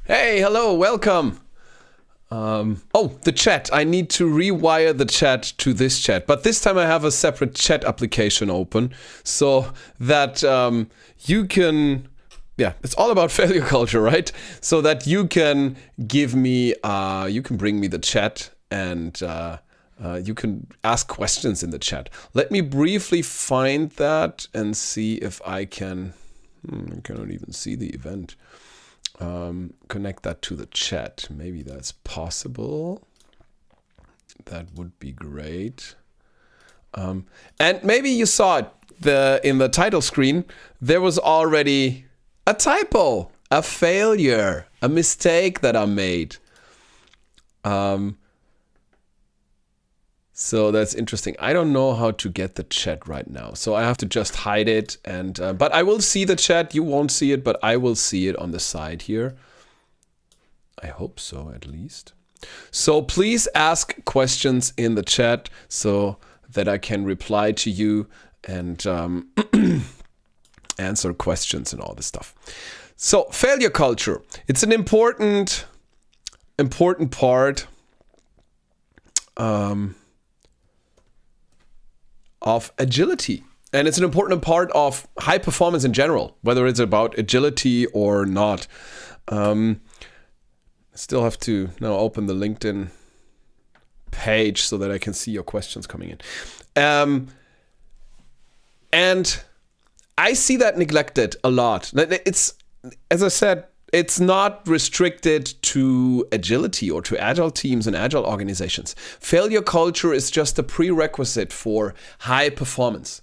Hey, hello, welcome. The chat. I need to rewire the chat to this chat, but this time I have a separate chat application open so that you can, it's all about failure culture, right? So that you can give me, you can bring me the chat and you can ask questions in the chat. Let me briefly find that and see if I can, I cannot even see the event. Connect that to the chat. Maybe that's possible. That would be great. And maybe you saw it in the title screen. There was already a typo, a failure, a mistake that I made. So that's interesting. I don't know how to get the chat right now. So I have to just hide it. And but I will see the chat. You won't see it, but I will see it on the side here. I hope so, at least. So please ask questions in the chat so that I can reply to you and answer questions and all this stuff. So failure culture. It's an important part of agility. And it's an important part of high performance in general, whether it's about agility or not. I still have to now open the LinkedIn page so that I can see your questions coming in. And I see that neglected a lot. It's, as I said, it's not restricted to agility or to agile teams and agile organizations. Failure culture is just a prerequisite for high performance.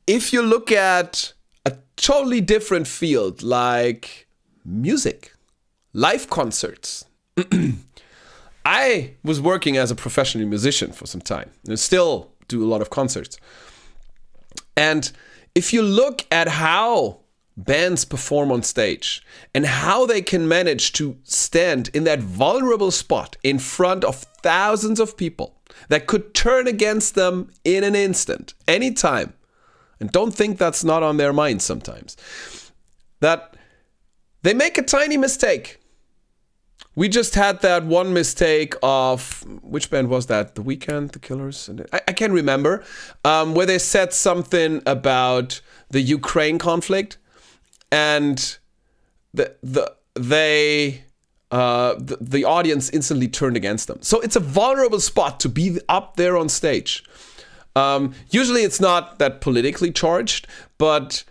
If you look at a totally different field like music, live concerts. I was working as a professional musician for some time and still do a lot of concerts. And if you look at how bands perform on stage and how they can manage to stand in that vulnerable spot in front of thousands of people that could turn against them in an instant, anytime, and don't think that's not on their minds sometimes, that they make a tiny mistake. We just had that one mistake of, which band was that? The Weeknd, The Killers? I can't remember, where they said something about the Ukraine conflict. And the audience instantly turned against them. So it's a vulnerable spot to be up there on stage. Usually it's not that politically charged, but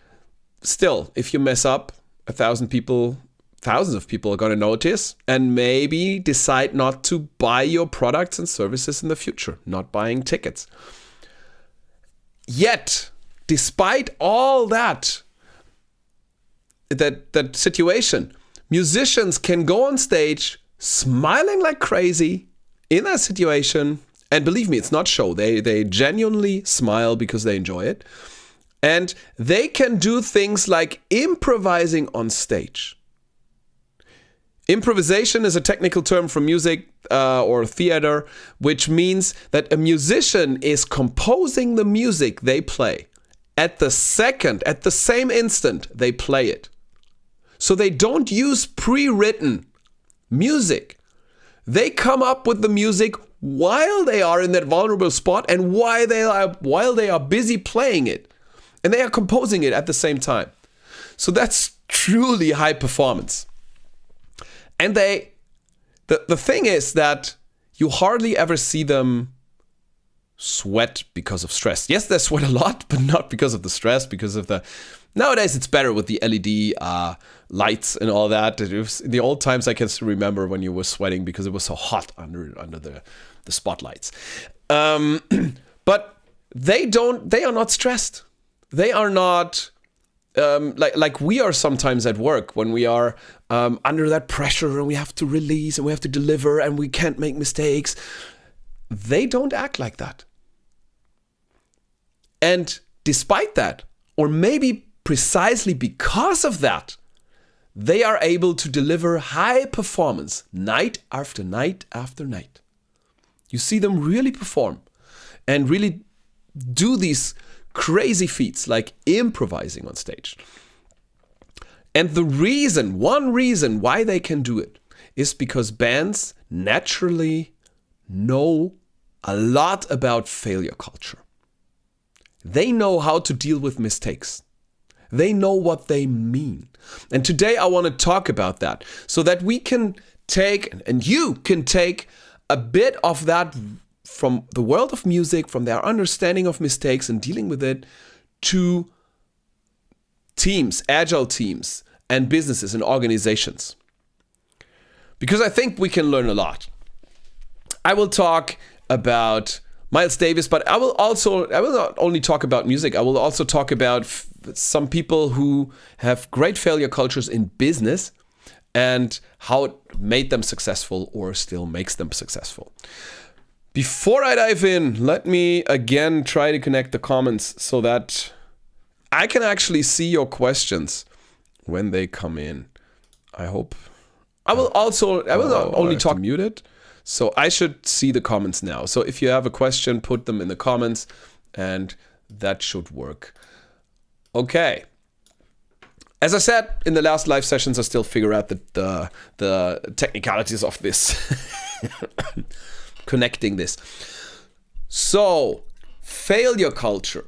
still, if you mess up, thousands of people are going to notice and maybe decide not to buy your products and services in the future, not buying tickets. Yet, despite all that situation, musicians can go on stage smiling like crazy in that situation, and believe me, it's not show. They genuinely smile because they enjoy it, And they can do things like improvising on stage. Improvisation is a technical term from music or theater, which means that a musician is composing the music they play at the same instant they play it. So they don't use pre-written music. They come up with the music while they are in that vulnerable spot and while they are busy playing it. And they are composing it at the same time. So that's truly high performance. And the thing is that you hardly ever see them sweat because of stress. Yes, they sweat a lot, but not because of the stress, because of nowadays it's better with the LED lights and all that. In the old times, I can still remember when you were sweating because it was so hot under the spotlights. But they are not stressed. They are not like we are sometimes at work when we are under that pressure and we have to release and we have to deliver and we can't make mistakes. They don't act like that. And despite that, or maybe precisely because of that, they are able to deliver high performance night after night after night. You see them really perform and really do these crazy feats like improvising on stage. And one reason why they can do it is because bands naturally know a lot about failure culture. They know how to deal with mistakes. They know what they mean. And today I want to talk about that so that we can take, and you can take a bit of that from the world of music, from their understanding of mistakes and dealing with it, to teams, agile teams, and businesses and organizations. Because I think we can learn a lot. I will talk about Miles Davis, but I will not only talk about music, I will also talk about some people who have great failure cultures in business and how it made them successful or still makes them successful. Before I dive in, let me again try to connect the comments so that I can actually see your questions when they come in. I hope. I will not only talk muted, so I should see the comments now. So if you have a question, put them in the comments and that should work. Okay. As I said in the last live sessions, I still figure out the technicalities of this. Connecting this. So, failure culture.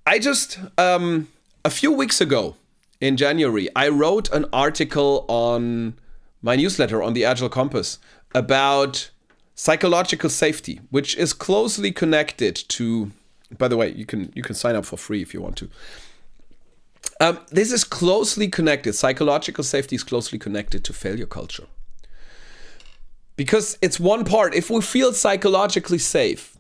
I just, a few weeks ago in January, I wrote an article on my newsletter on the Agile Compass about psychological safety, which is closely connected to, by the way, you can sign up for free if you want to. This is closely connected. Psychological safety is closely connected to failure culture. Because it's one part. If we feel psychologically safe,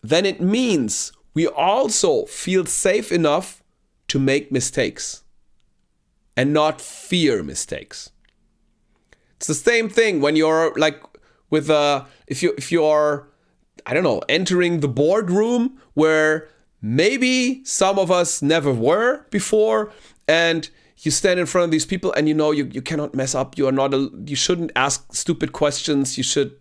then it means we also feel safe enough to make mistakes and not fear mistakes. It's the same thing when you're like with if you are, I don't know, entering the boardroom where maybe some of us never were before, and you stand in front of these people and you know you cannot mess up. You shouldn't ask stupid questions. You should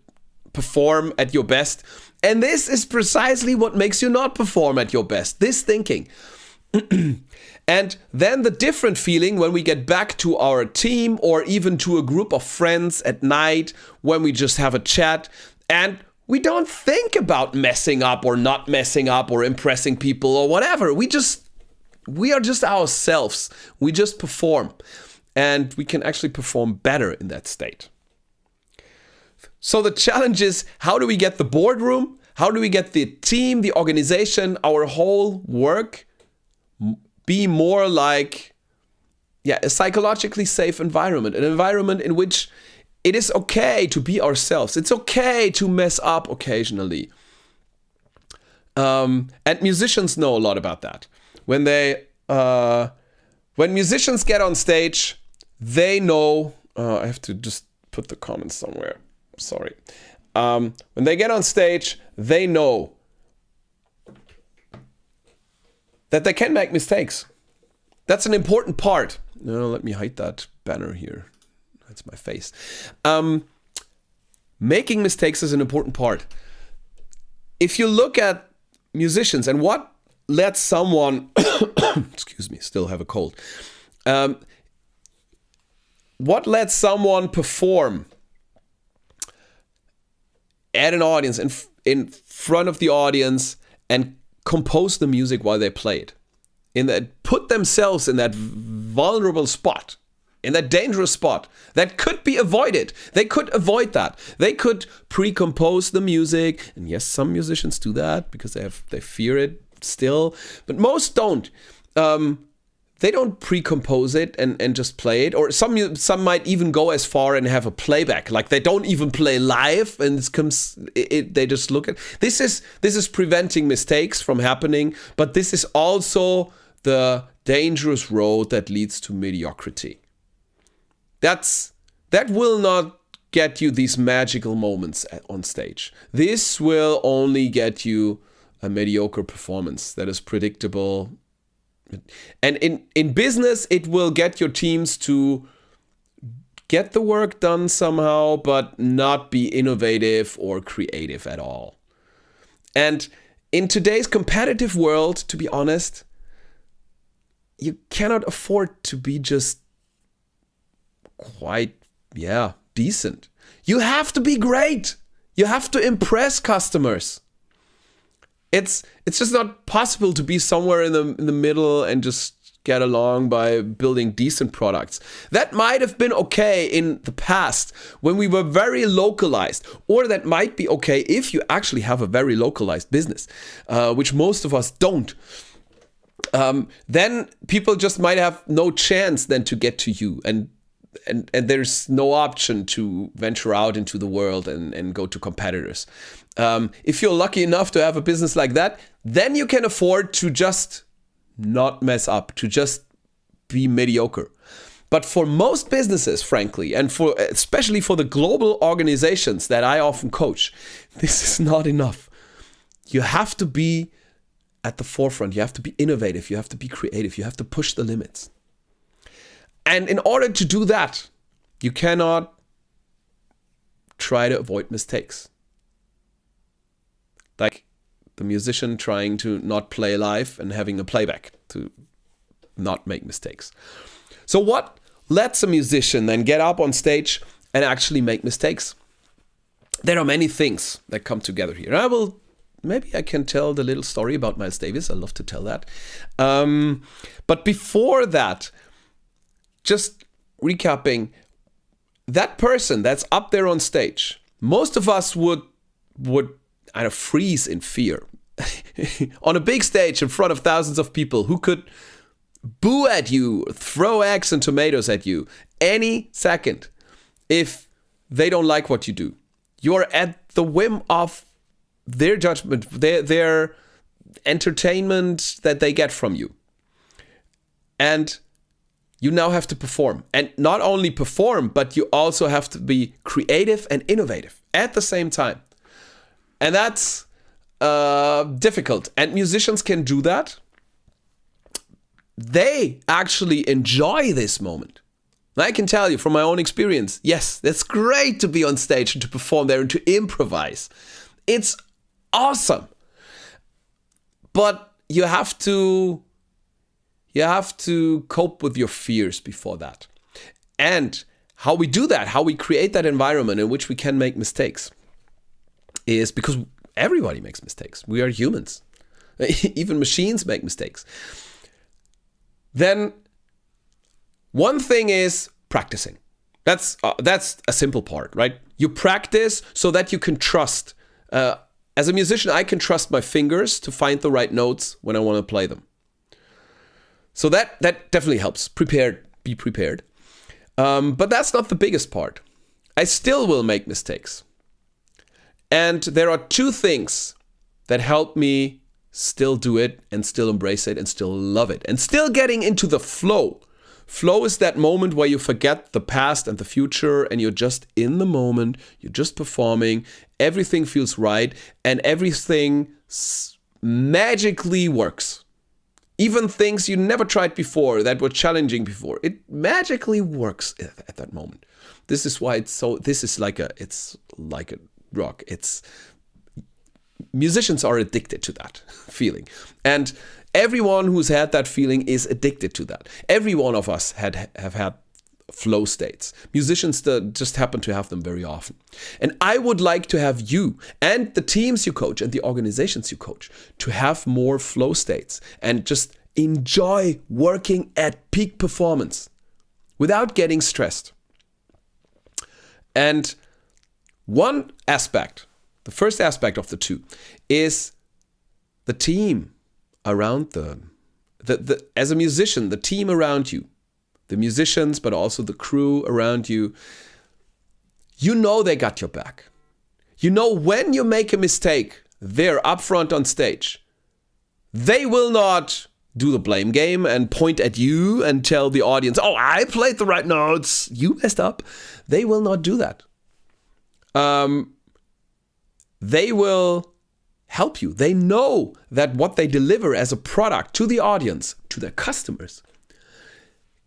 perform at your best. And this is precisely what makes you not perform at your best. This thinking. And then the different feeling when we get back to our team or even to a group of friends at night when we just have a chat and we don't think about messing up or not messing up or impressing people or whatever. We are just ourselves. We just perform. And we can actually perform better in that state. So the challenge is, how do we get the boardroom? How do we get the team, the organization, our whole work be more like a psychologically safe environment, an environment in which it is okay to be ourselves. It's okay to mess up occasionally. And musicians know a lot about that. When musicians get on stage, they know, I have to just put the comments somewhere. Sorry. When they get on stage, they know that they can make mistakes. That's an important part. No, let me hide that banner here. That's my face. Making mistakes is an important part. If you look at musicians and what lets someone, excuse me, still have a cold. What lets someone perform at an audience, in front of the audience, and compose the music while they play it? Put themselves in that vulnerable spot, in that dangerous spot that could be avoided. They could avoid that. They could pre-compose the music, and yes, some musicians do that because they fear it still, but most don't. They don't pre-compose it and just play it, or some might even go as far and have a playback, like they don't even play live, and they just look at this is preventing mistakes from happening, but this is also the dangerous road that leads to mediocrity. That will not get you these magical moments on stage. This will only get you a mediocre performance that is predictable. And in business, it will get your teams to get the work done somehow, but not be innovative or creative at all. And in today's competitive world, to be honest, you cannot afford to be just quite, decent. You have to be great. You have to impress customers. It's just not possible to be somewhere in the middle and just get along by building decent products. That might have been okay in the past when we were very localized, or that might be okay if you actually have a very localized business, which most of us don't. Then people just might have no chance then to get to you, and there's no option to venture out into the world and go to competitors. If you're lucky enough to have a business like that, then you can afford to just not mess up, to just be mediocre. But for most businesses, frankly, and especially for the global organizations that I often coach, this is not enough. You have to be at the forefront. You have to be innovative. You have to be creative. You have to push the limits. And in order to do that, you cannot try to avoid mistakes. Like the musician trying to not play live and having a playback to not make mistakes. So what lets a musician then get up on stage and actually make mistakes? There are many things that come together here. Maybe I can tell the little story about Miles Davis. I love to tell that. But before that, just recapping, that person that's up there on stage, most of us would kind of freeze in fear. On a big stage in front of thousands of people who could boo at you, throw eggs and tomatoes at you any second if they don't like what you do. You're at the whim of their judgment, their entertainment that they get from you. And you now have to perform. And not only perform, but you also have to be creative and innovative at the same time. And that's difficult. And musicians can do that. They actually enjoy this moment. And I can tell you from my own experience, yes, that's great to be on stage and to perform there and to improvise. It's awesome. But you have to cope with your fears before that. And how we do that, how we create that environment in which we can make mistakes, is because everybody makes mistakes. We are humans. Even machines make mistakes. Then one thing is practicing. That's a simple part, right? You practice so that you can trust. As a musician, I can trust my fingers to find the right notes when I want to play them. So that definitely helps. Be prepared. But that's not the biggest part. I still will make mistakes. And there are two things that help me still do it and still embrace it and still love it and still getting into the flow. Flow is that moment where you forget the past and the future and you're just in the moment, you're just performing, everything feels right and everything magically works. Even things you never tried before that were challenging before, it magically works at that moment. This is why it's like a rock. Musicians are addicted to that feeling. And everyone who's had that feeling is addicted to that. Every one of us have had flow states. Musicians just happen to have them very often. And I would like to have you and the teams you coach and the organizations you coach to have more flow states and just enjoy working at peak performance without getting stressed. And one aspect, the first aspect of the two, is the team around them. As a musician, the team around you, the musicians, but also the crew around you, you know they got your back. You know when you make a mistake, they're up front on stage. They will not do the blame game and point at you and tell the audience, oh, I played the right notes, you messed up. They will not do that. They will help you. They know that what they deliver as a product to the audience, to their customers,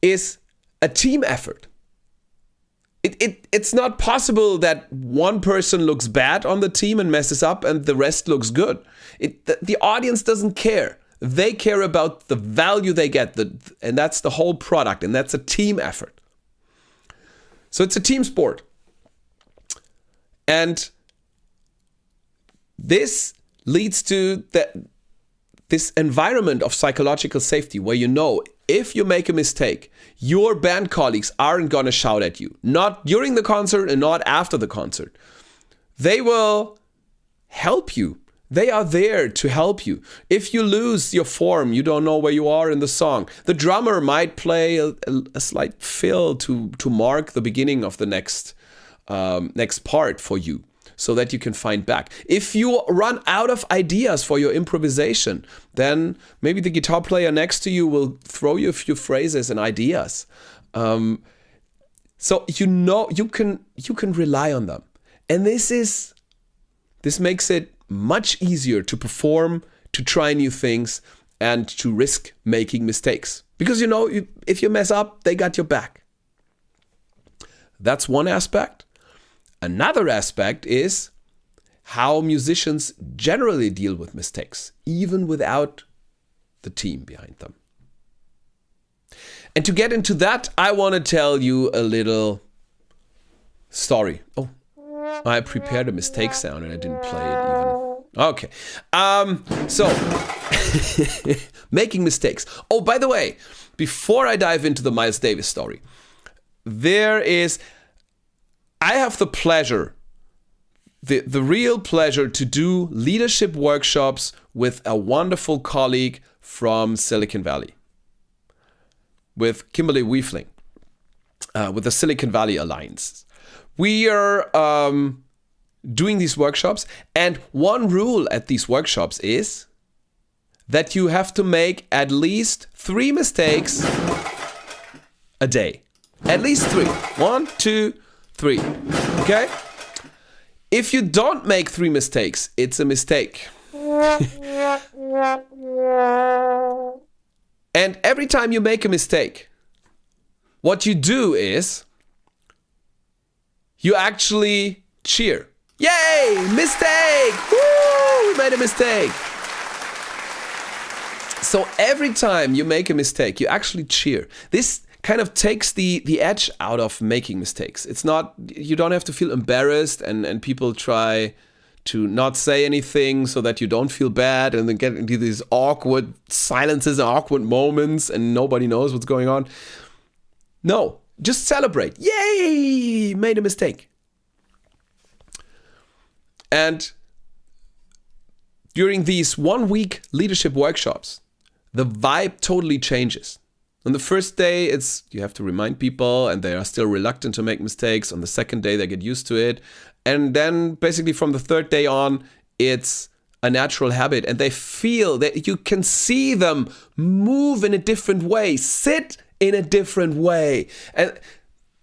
is a team effort. It's not possible that one person looks bad on the team and messes up and the rest looks good. The audience doesn't care. They care about the value they get, and that's the whole product, and that's a team effort. So it's a team sport. And this leads to this environment of psychological safety where you know if you make a mistake, your band colleagues aren't going to shout at you. Not during the concert and not after the concert. They will help you. They are there to help you. If you lose your form, you don't know where you are in the song. The drummer might play a slight fill to mark the beginning of the next part for you, so that you can find back. If you run out of ideas for your improvisation, then maybe the guitar player next to you will throw you a few phrases and ideas. So you know you can rely on them. And this makes it much easier to perform, to try new things, and to risk making mistakes. Because you know, if you mess up, they got your back. That's one aspect. Another aspect is how musicians generally deal with mistakes, even without the team behind them. And to get into that, I want to tell you a little story. Oh, I prepared a mistake sound and I didn't play it even. Okay. So, making mistakes. Oh, by the way, before I dive into the Miles Davis story, I have the pleasure, the real pleasure to do leadership workshops with a wonderful colleague from Silicon Valley, with Kimberly Weefling, with the Silicon Valley Alliance. We are doing these workshops, and one rule at these workshops is that you have to make at least 3 mistakes a day. At least 3. 1, 2, 3. Okay? If you don't make 3 mistakes, it's a mistake. And every time you make a mistake, what you do is you actually cheer. Yay! Mistake! Woo! We made a mistake. So every time you make a mistake, you actually cheer. This kind of takes the edge out of making mistakes. It's not, you don't have to feel embarrassed and people try to not say anything so that you don't feel bad and then get into these awkward silences, awkward moments, and nobody knows what's going on. No, just celebrate. Yay! Made a mistake. And during these 1-week leadership workshops, the vibe totally changes. On the first day, you have to remind people and they are still reluctant to make mistakes. On the second day, they get used to it. And then basically from the third day on, it's a natural habit. And they feel that you can see them move in a different way, sit in a different way, and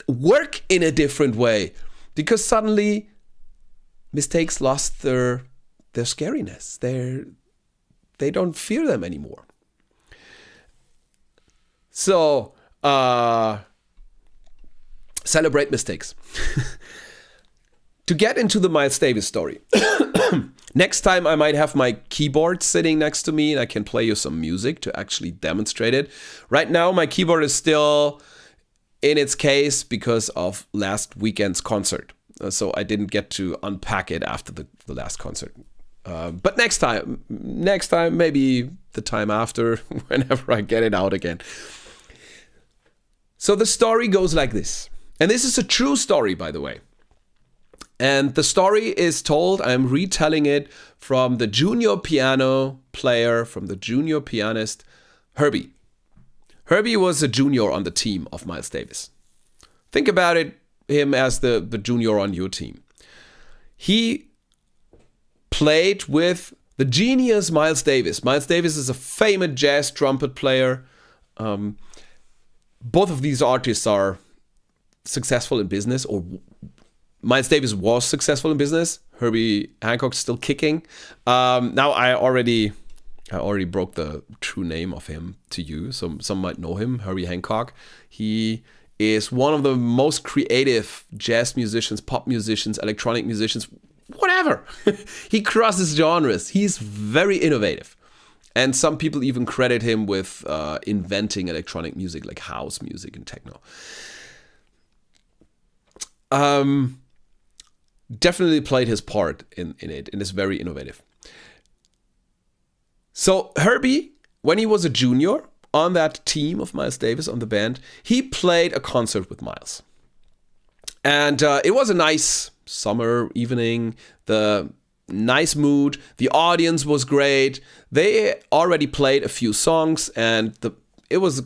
work in a different way. Because suddenly mistakes lost their scariness. They don't fear them anymore. So, celebrate mistakes. To get into the Miles Davis story. Next time I might have my keyboard sitting next to me and I can play you some music to actually demonstrate it. Right now my keyboard is still in its case because of last weekend's concert. So I didn't get to unpack it after the last concert. But next time, maybe the time after, whenever I get it out again. So the story goes like this. And this is a true story, by the way. And the story is told, I'm retelling it from the junior piano player, from the junior pianist, Herbie. Herbie was a junior on the team of Miles Davis. Think about it, him as the junior on your team. He played with the genius Miles Davis. Miles Davis is a famous jazz trumpet player. Both of these artists are successful in business, or Miles Davis was successful in business. Herbie Hancock's still kicking. Now I already broke the true name of him to you. Some might know him, Herbie Hancock. He is one of the most creative jazz musicians, pop musicians, electronic musicians, whatever. He crosses genres. He's very innovative. And some people even credit him with inventing electronic music like house music and techno. Definitely played his part in it and is very innovative. So Herbie, when he was a junior on that team of Miles Davis, on the band, he played a concert with Miles. And it was a nice summer evening, the nice mood, the audience was great. They already played a few songs and it was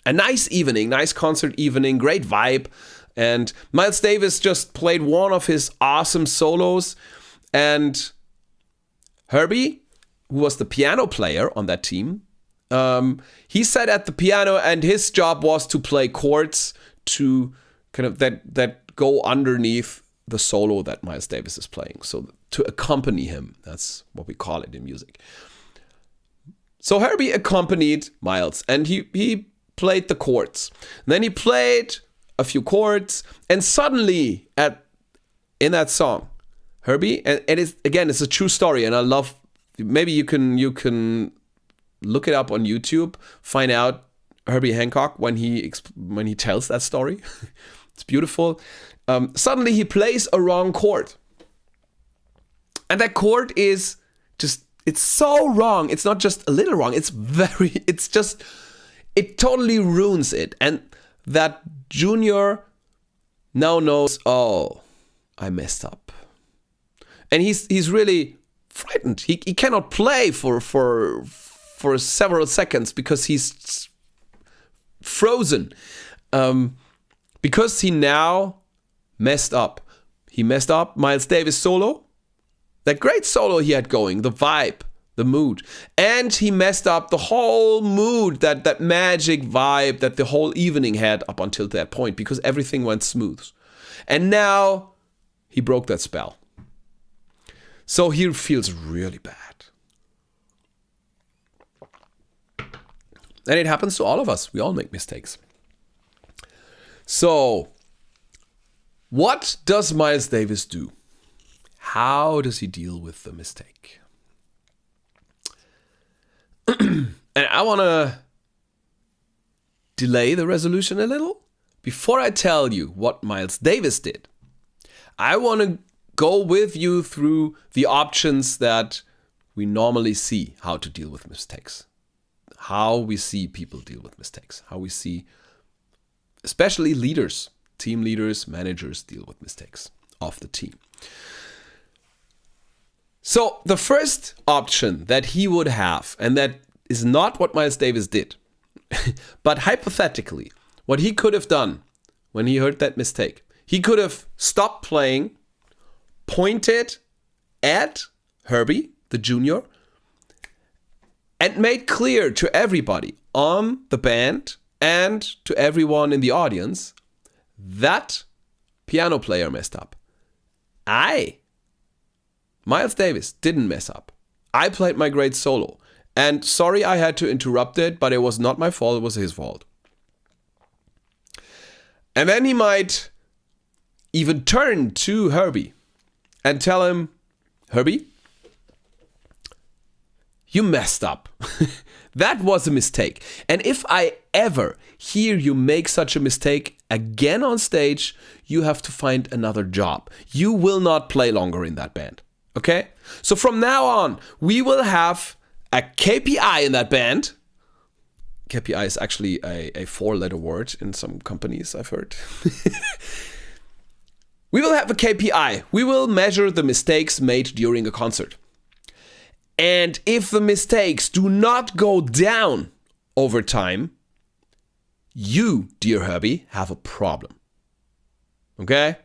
a nice evening, nice concert evening, great vibe. And Miles Davis just played one of his awesome solos. And Herbie, who was the piano player on that team, he sat at the piano and his job was to play chords to kind of that go underneath the solo that Miles Davis is playing. So to accompany him, that's what we call it in music. So Herbie accompanied Miles and he played the chords. And then he played a few chords, and suddenly in that song, Herbie, and it's a true story, and I love. Maybe you can look it up on YouTube, find out Herbie Hancock when he tells that story. It's beautiful. Suddenly he plays a wrong chord, and that chord is it's so wrong. It's not just a little wrong. It totally ruins it, and that junior now knows, oh, I messed up. And he's really frightened. He cannot play for several seconds because he's frozen. Because he now messed up. He messed up Miles Davis' solo. That great solo he had going, the vibe, the mood. And he messed up the whole mood, that magic vibe that the whole evening had up until that point, because everything went smooth. And now he broke that spell. So he feels really bad. And it happens to all of us. We all make mistakes. So, what does Miles Davis do? How does he deal with the mistake? And I want to delay the resolution a little. Before I tell you what Miles Davis did, I want to go with you through the options that we normally see how to deal with mistakes. How we see people deal with mistakes. How we see, especially leaders, team leaders, managers deal with mistakes of the team. So the first option that he would have, and that is not what Miles Davis did, but hypothetically, what he could have done when he heard that mistake, he could have stopped playing, pointed at Herbie, the junior, and made clear to everybody on the band and to everyone in the audience that piano player messed up. Miles Davis, didn't mess up. I played my great solo. And sorry I had to interrupt it, but it was not my fault, it was his fault. And then he might even turn to Herbie and tell him, Herbie, you messed up. That was a mistake. And if I ever hear you make such a mistake again on stage, you have to find another job. You will not play longer in that band. Okay? So from now on, we will have a KPI in that band. KPI is actually a four-letter word in some companies, I've heard. We will have a KPI. We will measure the mistakes made during a concert. And if the mistakes do not go down over time, you, dear Herbie, have a problem. Okay?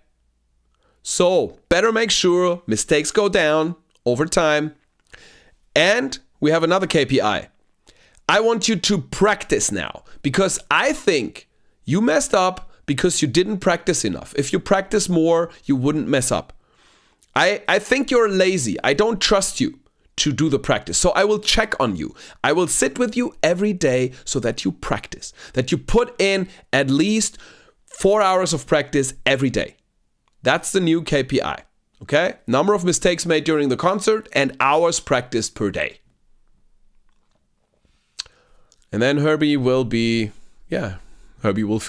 So, better make sure mistakes go down over time. And we have another KPI. I want you to practice now, because I think you messed up because you didn't practice enough. If you practice more, you wouldn't mess up. I think you're lazy. I don't trust you to do the practice. So I will check on you. I will sit with you every day so that you practice, that you put in at least 4 hours of practice every day. That's the new KPI. Okay? Number of mistakes made during the concert and hours practiced per day. And then Herbie will feel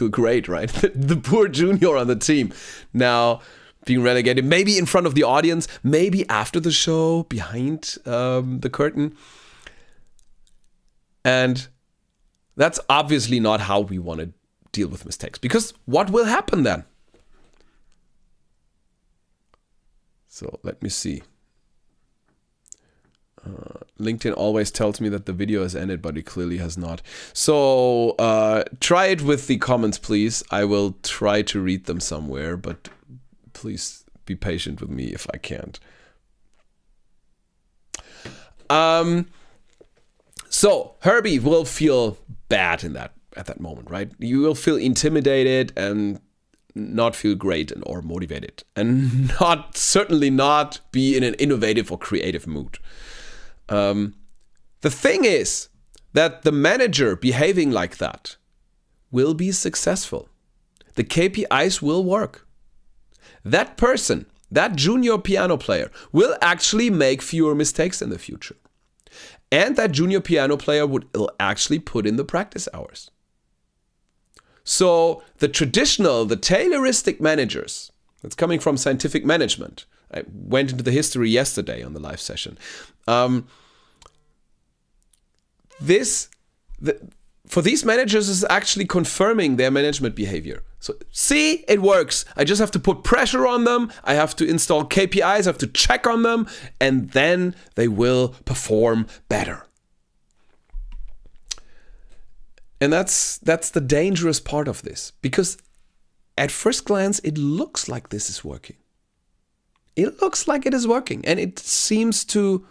great, right? The poor junior on the team now being relegated, maybe in front of the audience, maybe after the show, behind the curtain. And that's obviously not how we want to deal with mistakes, because what will happen then? So let me see. LinkedIn always tells me that the video has ended, but it clearly has not. So try it with the comments, please. I will try to read them somewhere, but please be patient with me if I can't. So Herbie will feel bad at that moment, right? You will feel intimidated and not feel great or motivated, and certainly not be in an innovative or creative mood. The thing is that the manager behaving like that will be successful. The KPIs will work. That person, that junior piano player, will actually make fewer mistakes in the future. And that junior piano player will actually put in the practice hours. So the Tayloristic managers, that's coming from scientific management. I went into the history yesterday on the live session. For these managers is actually confirming their management behavior. So see, it works. I just have to put pressure on them. I have to install KPIs. I have to check on them, and then they will perform better. And that's the dangerous part of this, because at first glance, it looks like this is working. It looks like it is working, and it seems to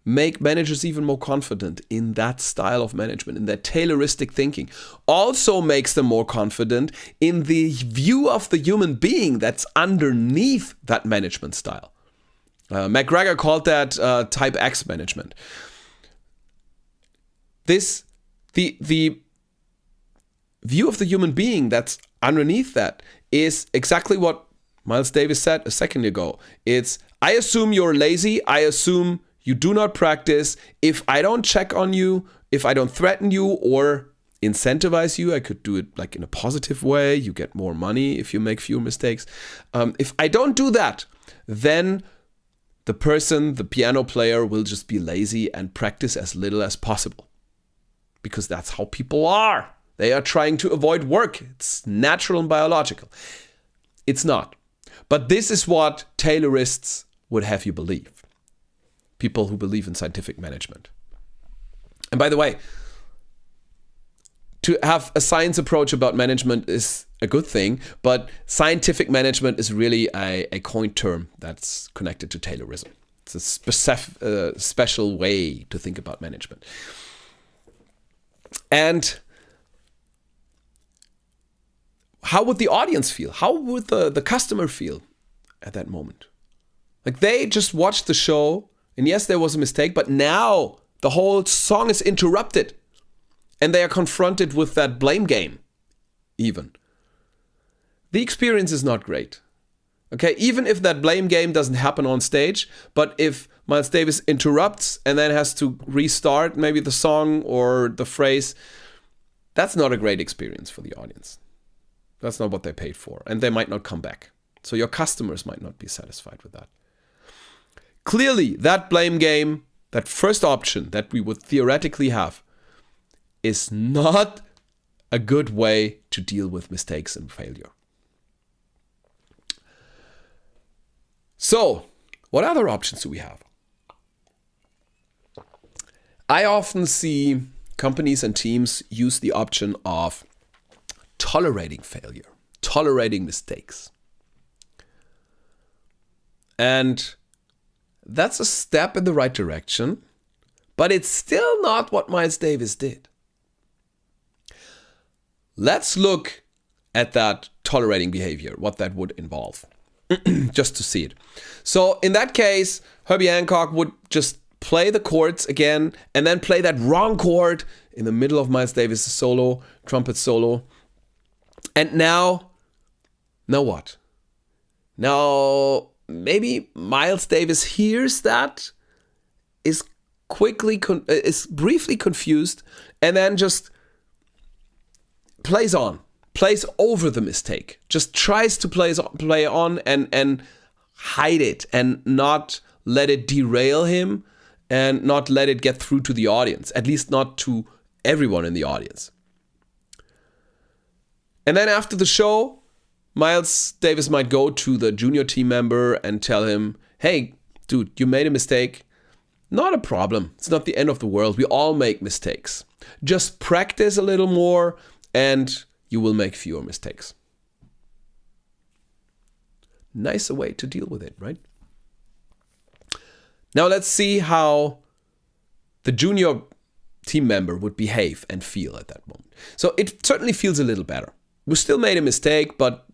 make managers even more confident in that style of management, in that Tayloristic thinking. Also makes them more confident in the view of the human being that's underneath that management style. McGregor called that type X management. The view of the human being that's underneath that is exactly what Miles Davis said a second ago. It's, I assume you're lazy. I assume you do not practice. If I don't check on you, if I don't threaten you or incentivize you, I could do it like in a positive way. You get more money if you make fewer mistakes. If I don't do that, then the piano player will just be lazy and practice as little as possible. Because that's how people are. They are trying to avoid work. It's natural and biological. It's not. But this is what Taylorists would have you believe. People who believe in scientific management. And by the way, to have a science approach about management is a good thing, but scientific management is really a coined term that's connected to Taylorism. It's a special way to think about management. And how would the audience feel? How would the customer feel at that moment? Like, they just watched the show, and yes, there was a mistake, but now the whole song is interrupted and they are confronted with that blame game even. The experience is not great. Okay, even if that blame game doesn't happen on stage, but if Miles Davis interrupts and then has to restart maybe the song or the phrase, that's not a great experience for the audience. That's not what they paid for, and they might not come back. So your customers might not be satisfied with that. Clearly, that blame game, that first option that we would theoretically have, is not a good way to deal with mistakes and failure. So, what other options do we have? I often see companies and teams use the option of tolerating failure, tolerating mistakes. And that's a step in the right direction, but it's still not what Miles Davis did. Let's look at that tolerating behavior, what that would involve, just to see it. So in that case, Herbie Hancock would just play the chords again and then play that wrong chord in the middle of Miles Davis' solo, trumpet solo. And now what? Now, maybe Miles Davis hears that, is briefly confused, and then just plays over the mistake, just tries to play on and hide it and not let it derail him and not let it get through to the audience, at least not to everyone in the audience. And then after the show, Miles Davis might go to the junior team member and tell him, hey, dude, you made a mistake. Not a problem. It's not the end of the world. We all make mistakes. Just practice a little more and you will make fewer mistakes. Nicer way to deal with it, right? Now let's see how the junior team member would behave and feel at that moment. So it certainly feels a little better. We still made a mistake, but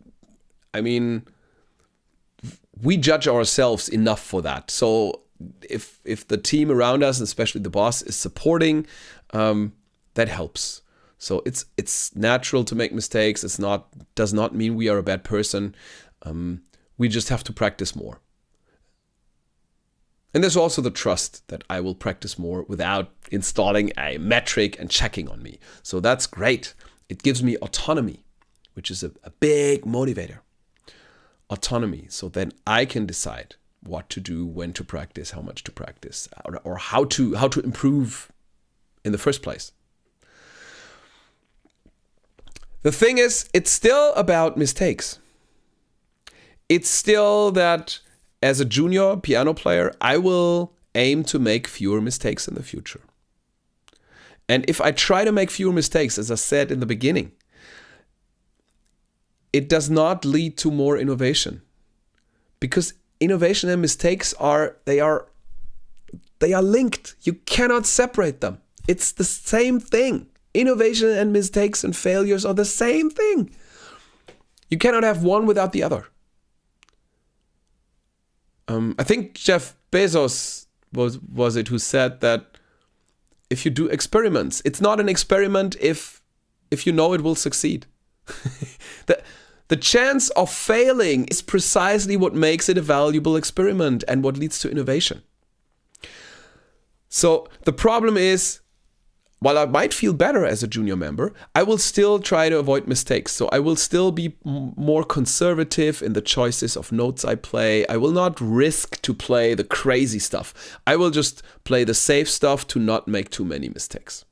I mean, we judge ourselves enough for that. So if the team around us, especially the boss, is supporting, that helps. So it's natural to make mistakes. Does not mean we are a bad person. We just have to practice more. And there's also the trust that I will practice more without installing a metric and checking on me. So that's great. It gives me autonomy, which is a big motivator. Autonomy. So then I can decide what to do, when to practice, how much to practice, or how to improve in the first place. The thing is, it's still about mistakes. It's still that as a junior piano player, I will aim to make fewer mistakes in the future. And if I try to make fewer mistakes, as I said in the beginning, it does not lead to more innovation. Because innovation and mistakes are linked. You cannot separate them. It's the same thing. Innovation and mistakes and failures are the same thing. You cannot have one without the other. I think Jeff Bezos was it who said that if you do experiments, it's not an experiment if you know it will succeed. The chance of failing is precisely what makes it a valuable experiment and what leads to innovation. So the problem is, while I might feel better as a junior member, I will still try to avoid mistakes. So I will still be more conservative in the choices of notes I play. I will not risk to play the crazy stuff. I will just play the safe stuff to not make too many mistakes.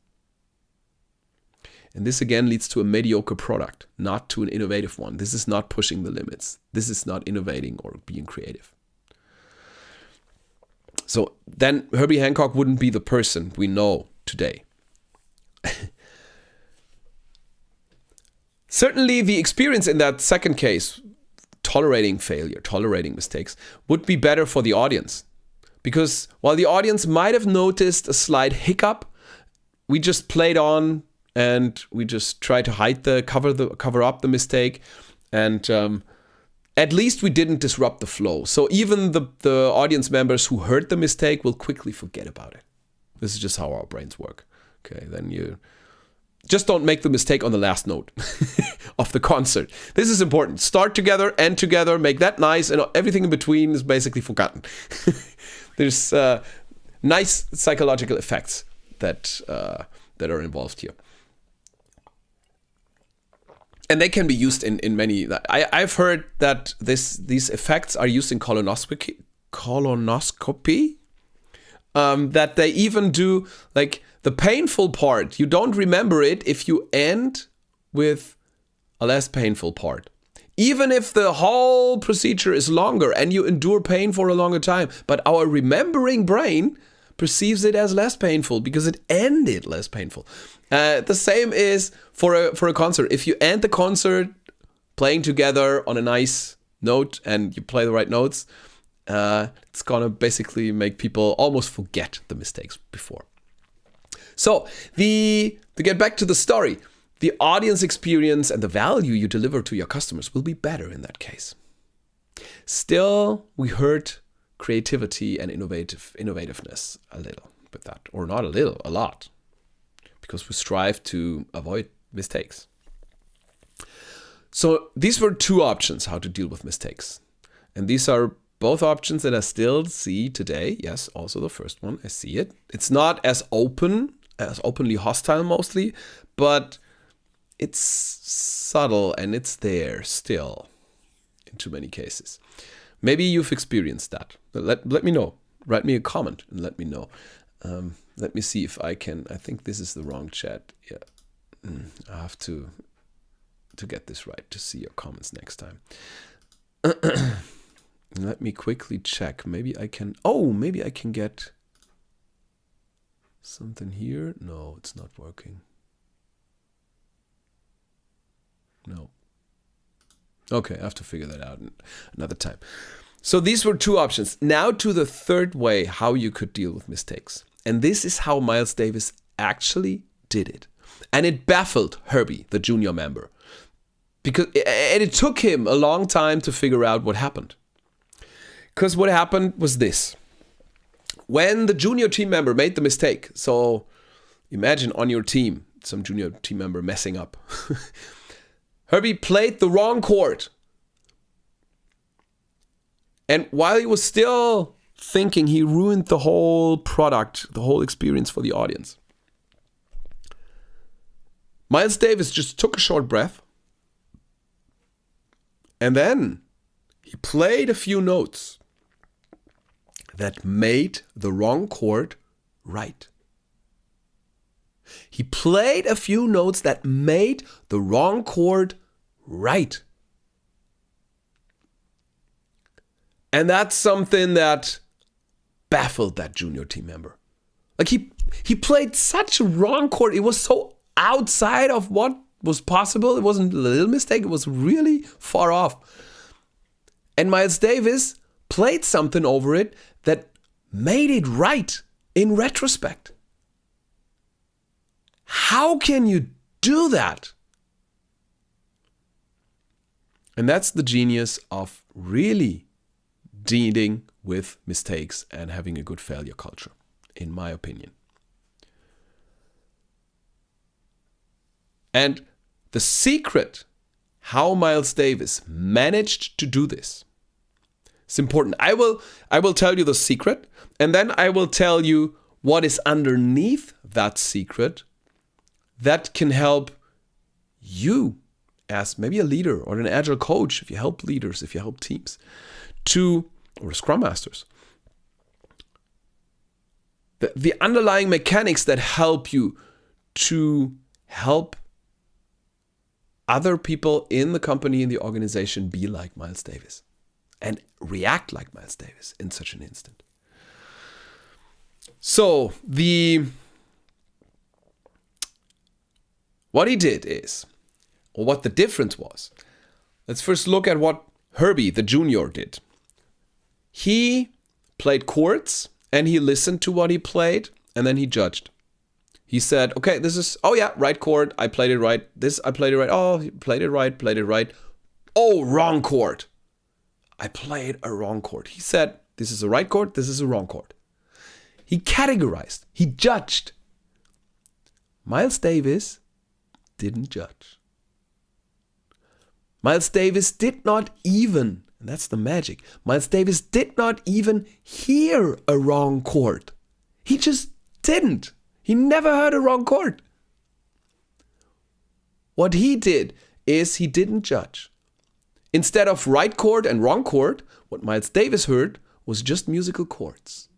And this again leads to a mediocre product, not to an innovative one. This is not pushing the limits. This is not innovating or being creative. So then Herbie Hancock wouldn't be the person we know today. Certainly the experience in that second case, tolerating failure, tolerating mistakes, would be better for the audience. Because while the audience might have noticed a slight hiccup, we just played on and we just tried to cover up the mistake, and at least we didn't disrupt the flow. So even the audience members who heard the mistake will quickly forget about it. This is just how our brains work. Okay, then you just don't make the mistake on the last note of the concert. This is important. Start together, end together, make that nice, and everything in between is basically forgotten. There's nice psychological effects that are involved here. And they can be used in many. I've heard that these effects are used in colonoscopy. That they even do, like, the painful part, you don't remember it if you end with a less painful part. Even if the whole procedure is longer and you endure pain for a longer time, but our remembering brain perceives it as less painful because it ended less painful. The same is for a concert. If you end the concert playing together on a nice note and you play the right notes, it's gonna basically make people almost forget the mistakes before. So to get back to the story, the audience experience and the value you deliver to your customers will be better in that case. Still, we hurt creativity and innovativeness a little with that, or not a little, a lot, because we strive to avoid mistakes. So these were two options how to deal with mistakes, and these are both options that I still see today. Yes, also the first one, I see it. It's not as openly hostile mostly, but it's subtle and it's there still in too many cases. Maybe you've experienced that. Let me know. Write me a comment and let me know. Let me see if I can. I think this is the wrong chat. Yeah, I have to get this right to see your comments next time. Let me quickly check. Maybe I can get something here. No, it's not working. No. Okay, I have to figure that out another time. So these were two options. Now to the third way how you could deal with mistakes. And this is how Miles Davis actually did it. And it baffled Herbie, the junior member. And it took him a long time to figure out what happened. Because what happened was this. When the junior team member made the mistake, so imagine on your team, some junior team member messing up. Herbie played the wrong chord. And while he was still thinking, he ruined the whole product, the whole experience for the audience. Miles Davis just took a short breath. And then he played a few notes that made the wrong chord right. He played a few notes that made the wrong chord right. And that's something that baffled that junior team member. Like he played such a wrong chord. It was so outside of what was possible. It wasn't a little mistake. It was really far off. And Miles Davis played something over it that made it right in retrospect. How can you do that? And that's the genius of really dealing with mistakes and having a good failure culture, in my opinion. And the secret how Miles Davis managed to do this is important. I will tell you the secret, and then I will tell you what is underneath that secret that can help you as maybe a leader or an agile coach, if you help leaders, if you help teams, or scrum masters. The underlying mechanics that help you to help other people in the company, in the organization, be like Miles Davis and react like Miles Davis in such an instant. So what he did is, or what the difference was, let's first look at what Herbie, the junior, did. He played chords and he listened to what he played and then he judged. He said, okay, this is, oh yeah, right chord, I played it right. This, I played it right. Oh, he played it right. Oh, wrong chord. I played a wrong chord. He said, this is a right chord, this is a wrong chord. he categorized, he judged. Miles Davis didn't judge. Miles Davis did not even, and that's the magic, Miles Davis did not even hear a wrong chord. He just didn't. He never heard a wrong chord. What he did is he didn't judge. Instead of right chord and wrong chord, what Miles Davis heard was just musical chords.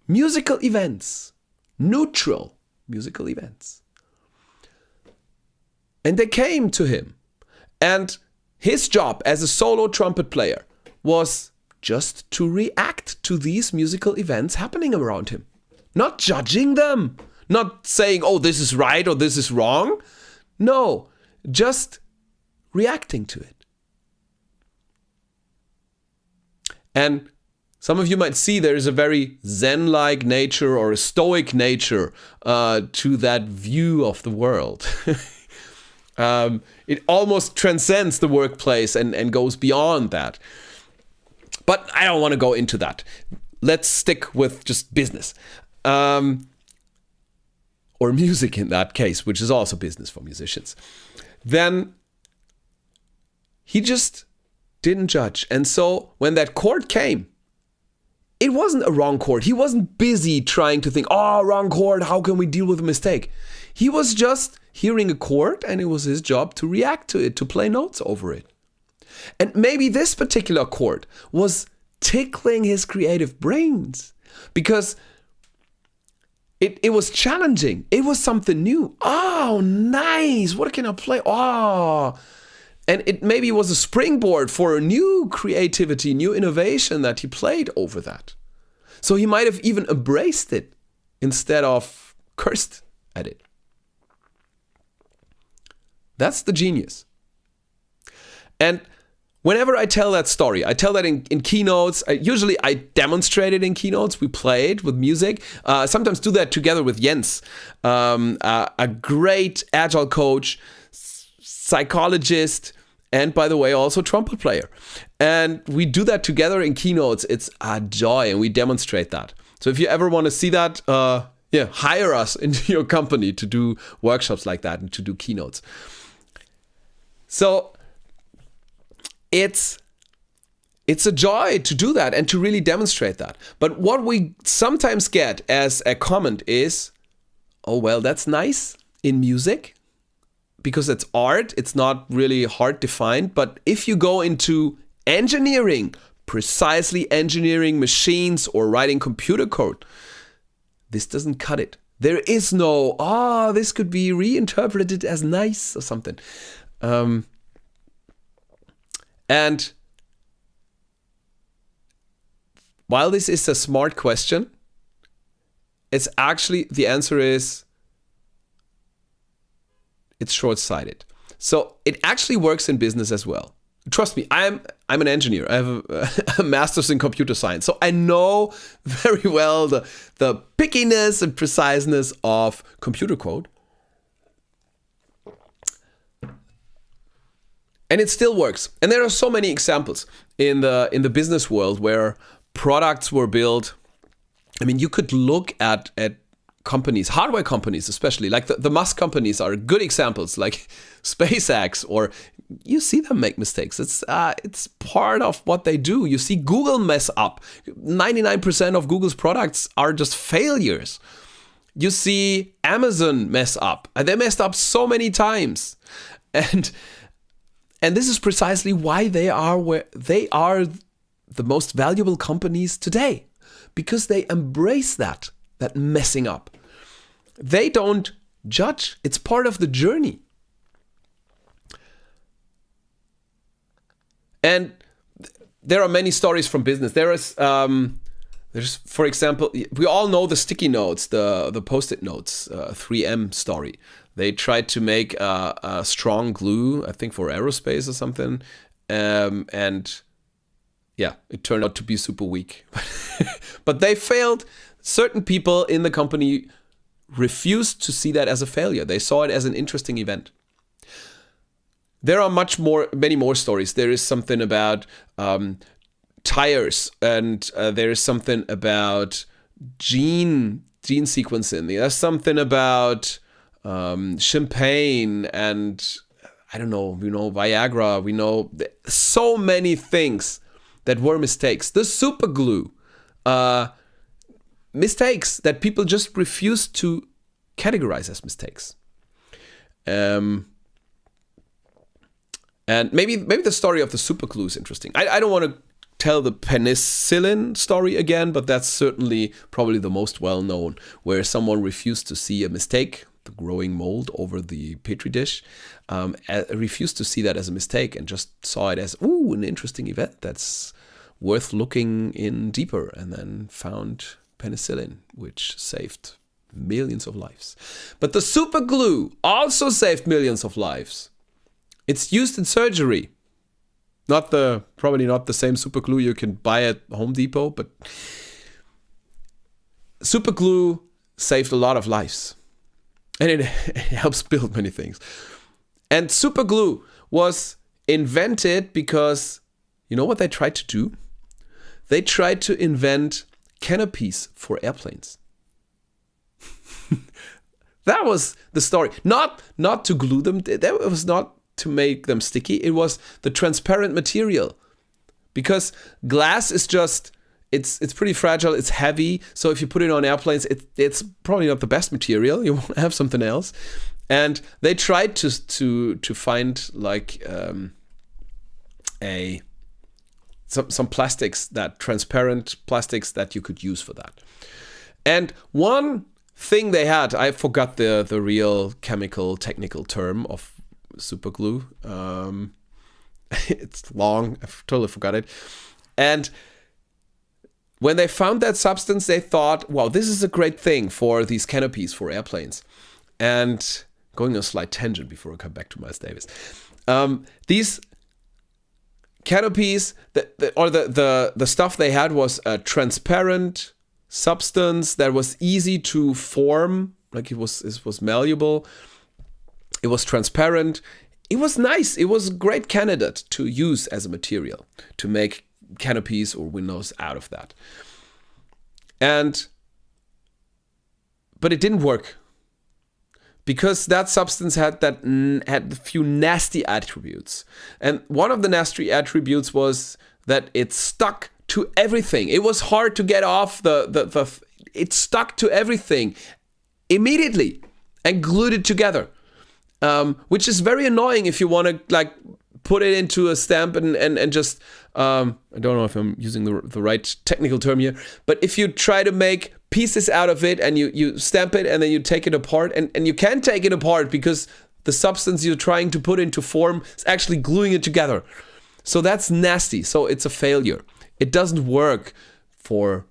Musical events. Neutral musical events. And they came to him. And his job as a solo trumpet player was just to react to these musical events happening around him. Not judging them. Not saying, oh, this is right or this is wrong. No, just reacting to it. And some of you might see there is a very Zen-like nature or a stoic nature to that view of the world. It almost transcends the workplace and goes beyond that. But I don't want to go into that. Let's stick with just business. Or music in that case, which is also business for musicians. Then he just didn't judge. And so when that chord came, it wasn't a wrong chord. He wasn't busy trying to think, oh, wrong chord, how can we deal with a mistake? He was just hearing a chord, and it was his job to react to it, to play notes over it. And maybe this particular chord was tickling his creative brains because it was challenging. It was something new. Oh, nice. What can I play? Oh. And it maybe was a springboard for a new creativity, new innovation that he played over that. So he might have even embraced it instead of cursed at it. That's the genius. And whenever I tell that story, I tell that in keynotes. Usually I demonstrate it in keynotes. We play it with music. Sometimes do that together with Jens, a great agile coach, psychologist, and by the way, also trumpet player. And we do that together in keynotes. It's a joy, and we demonstrate that. So if you ever want to see that, hire us into your company to do workshops like that and to do keynotes. So it's a joy to do that and to really demonstrate that. But what we sometimes get as a comment is, oh, well, that's nice in music because it's art. It's not really hard defined. But if you go into engineering, precisely engineering machines or writing computer code, this doesn't cut it. There is no, this could be reinterpreted as nice or something. And while this is a smart question, it's actually, the answer is, it's short-sighted. So it actually works in business as well. Trust me, I'm an engineer. I have a master's in computer science. So I know very well the pickiness and preciseness of computer code. And it still works. And there are so many examples in the business world where products were built. I mean, you could look at companies, hardware companies especially, like the Musk companies are good examples, like SpaceX, or you see them make mistakes. It's part of what they do. You see Google mess up. 99% of Google's products are just failures. You see Amazon mess up. They messed up so many times. And this is precisely why they are where they are, the most valuable companies today, because they embrace that messing up. They don't judge. It's part of the journey. And there are many stories from business. There's, for example, we all know the sticky notes, the Post-it notes, 3M story. They tried to make a strong glue, I think for aerospace or something. And yeah, it turned out to be super weak. But they failed. Certain people in the company refused to see that as a failure. They saw it as an interesting event. There are many more stories. There is something about tires, and there is something about gene sequence in there. There's something about champagne and I don't know, Viagra. We know so many things that were mistakes. The super glue, mistakes that people just refused to categorize as mistakes. And maybe the story of the super glue is interesting. I don't want to tell the penicillin story again, but that's certainly probably the most well-known, where someone refused to see a mistake, the growing mold over the petri dish, refused to see that as a mistake and just saw it as, an interesting event that's worth looking in deeper, and then found penicillin, which saved millions of lives. But the super glue also saved millions of lives. It's used in surgery. Probably not the same super glue you can buy at Home Depot, but super glue saved a lot of lives. And it helps build many things. And super glue was invented because, you know what they tried to do? They tried to invent canopies for airplanes. That was the story. Not to glue them. That was not to make them sticky. It was the transparent material. Because glass is just, it's pretty fragile, it's heavy. So if you put it on airplanes, it's probably not the best material. You want to have something else. And they tried to find like some plastics, that transparent plastics that you could use for that. And one thing they had, I forgot the real chemical technical term of super glue. It's long, I've totally forgot it. And when they found that substance, they thought, wow, this is a great thing for these canopies for airplanes. And going on a slight tangent before I come back to Miles Davis. These canopies, the stuff they had was a transparent substance that was easy to form, like it was malleable. It was transparent. It was nice. It was a great candidate to use as a material to make canopies or windows out of that. But it didn't work because that substance had a few nasty attributes. And one of the nasty attributes was that it stuck to everything. It was hard to get off it stuck to everything immediately and glued it together. Which is very annoying if you want to like put it into a stamp and just, I don't know if I'm using the right technical term here, but if you try to make pieces out of it and you stamp it and then you take it apart and you can't take it apart because the substance you're trying to put into form is actually gluing it together. So that's nasty. So it's a failure. It doesn't work for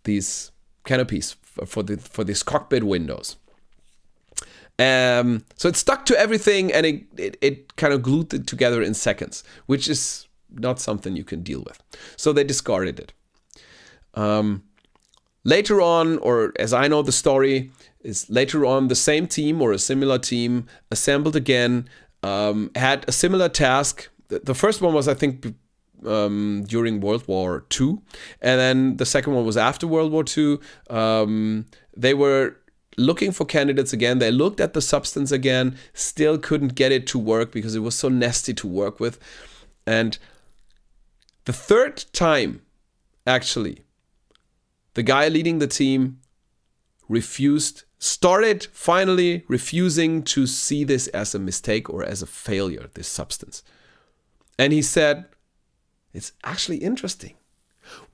these canopies, for these cockpit windows. So it stuck to everything and it kind of glued it together in seconds, which is not something you can deal with. So they discarded it. Later on, or as I know the story, is later on the same team or a similar team assembled again, had a similar task. The first one was, I think, during World War II, and then the second one was after World War II. They were looking for candidates again. They looked at the substance again, still couldn't get it to work because it was so nasty to work with. And the third time, actually, the guy leading the team started finally refusing to see this as a mistake or as a failure, this substance. And he said, it's actually interesting.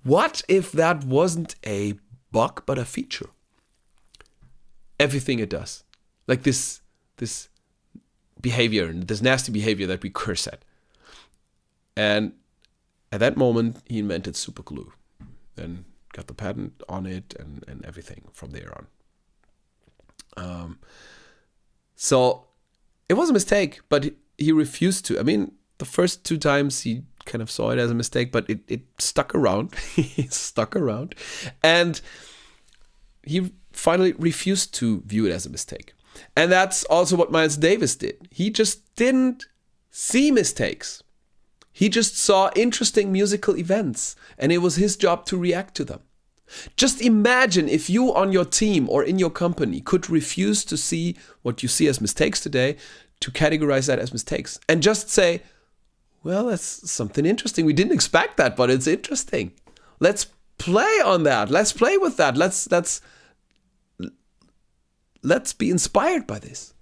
What if that wasn't a bug, but a feature? Everything it does, like this behavior, this nasty behavior that we curse at. And at that moment, he invented super glue and got the patent on it and everything from there on. So it was a mistake, but he refused to. I mean, the first two times he kind of saw it as a mistake, but it stuck around. It stuck around. And he finally refused to view it as a mistake. And that's also what Miles Davis did. He just didn't see mistakes. He just saw interesting musical events, and it was his job to react to them. Just imagine if you on your team or in your company could refuse to see what you see as mistakes today, to categorize that as mistakes, and just say, well, that's something interesting. We didn't expect that, but it's interesting. Let's play on that. Let's play with that. Let's be inspired by this.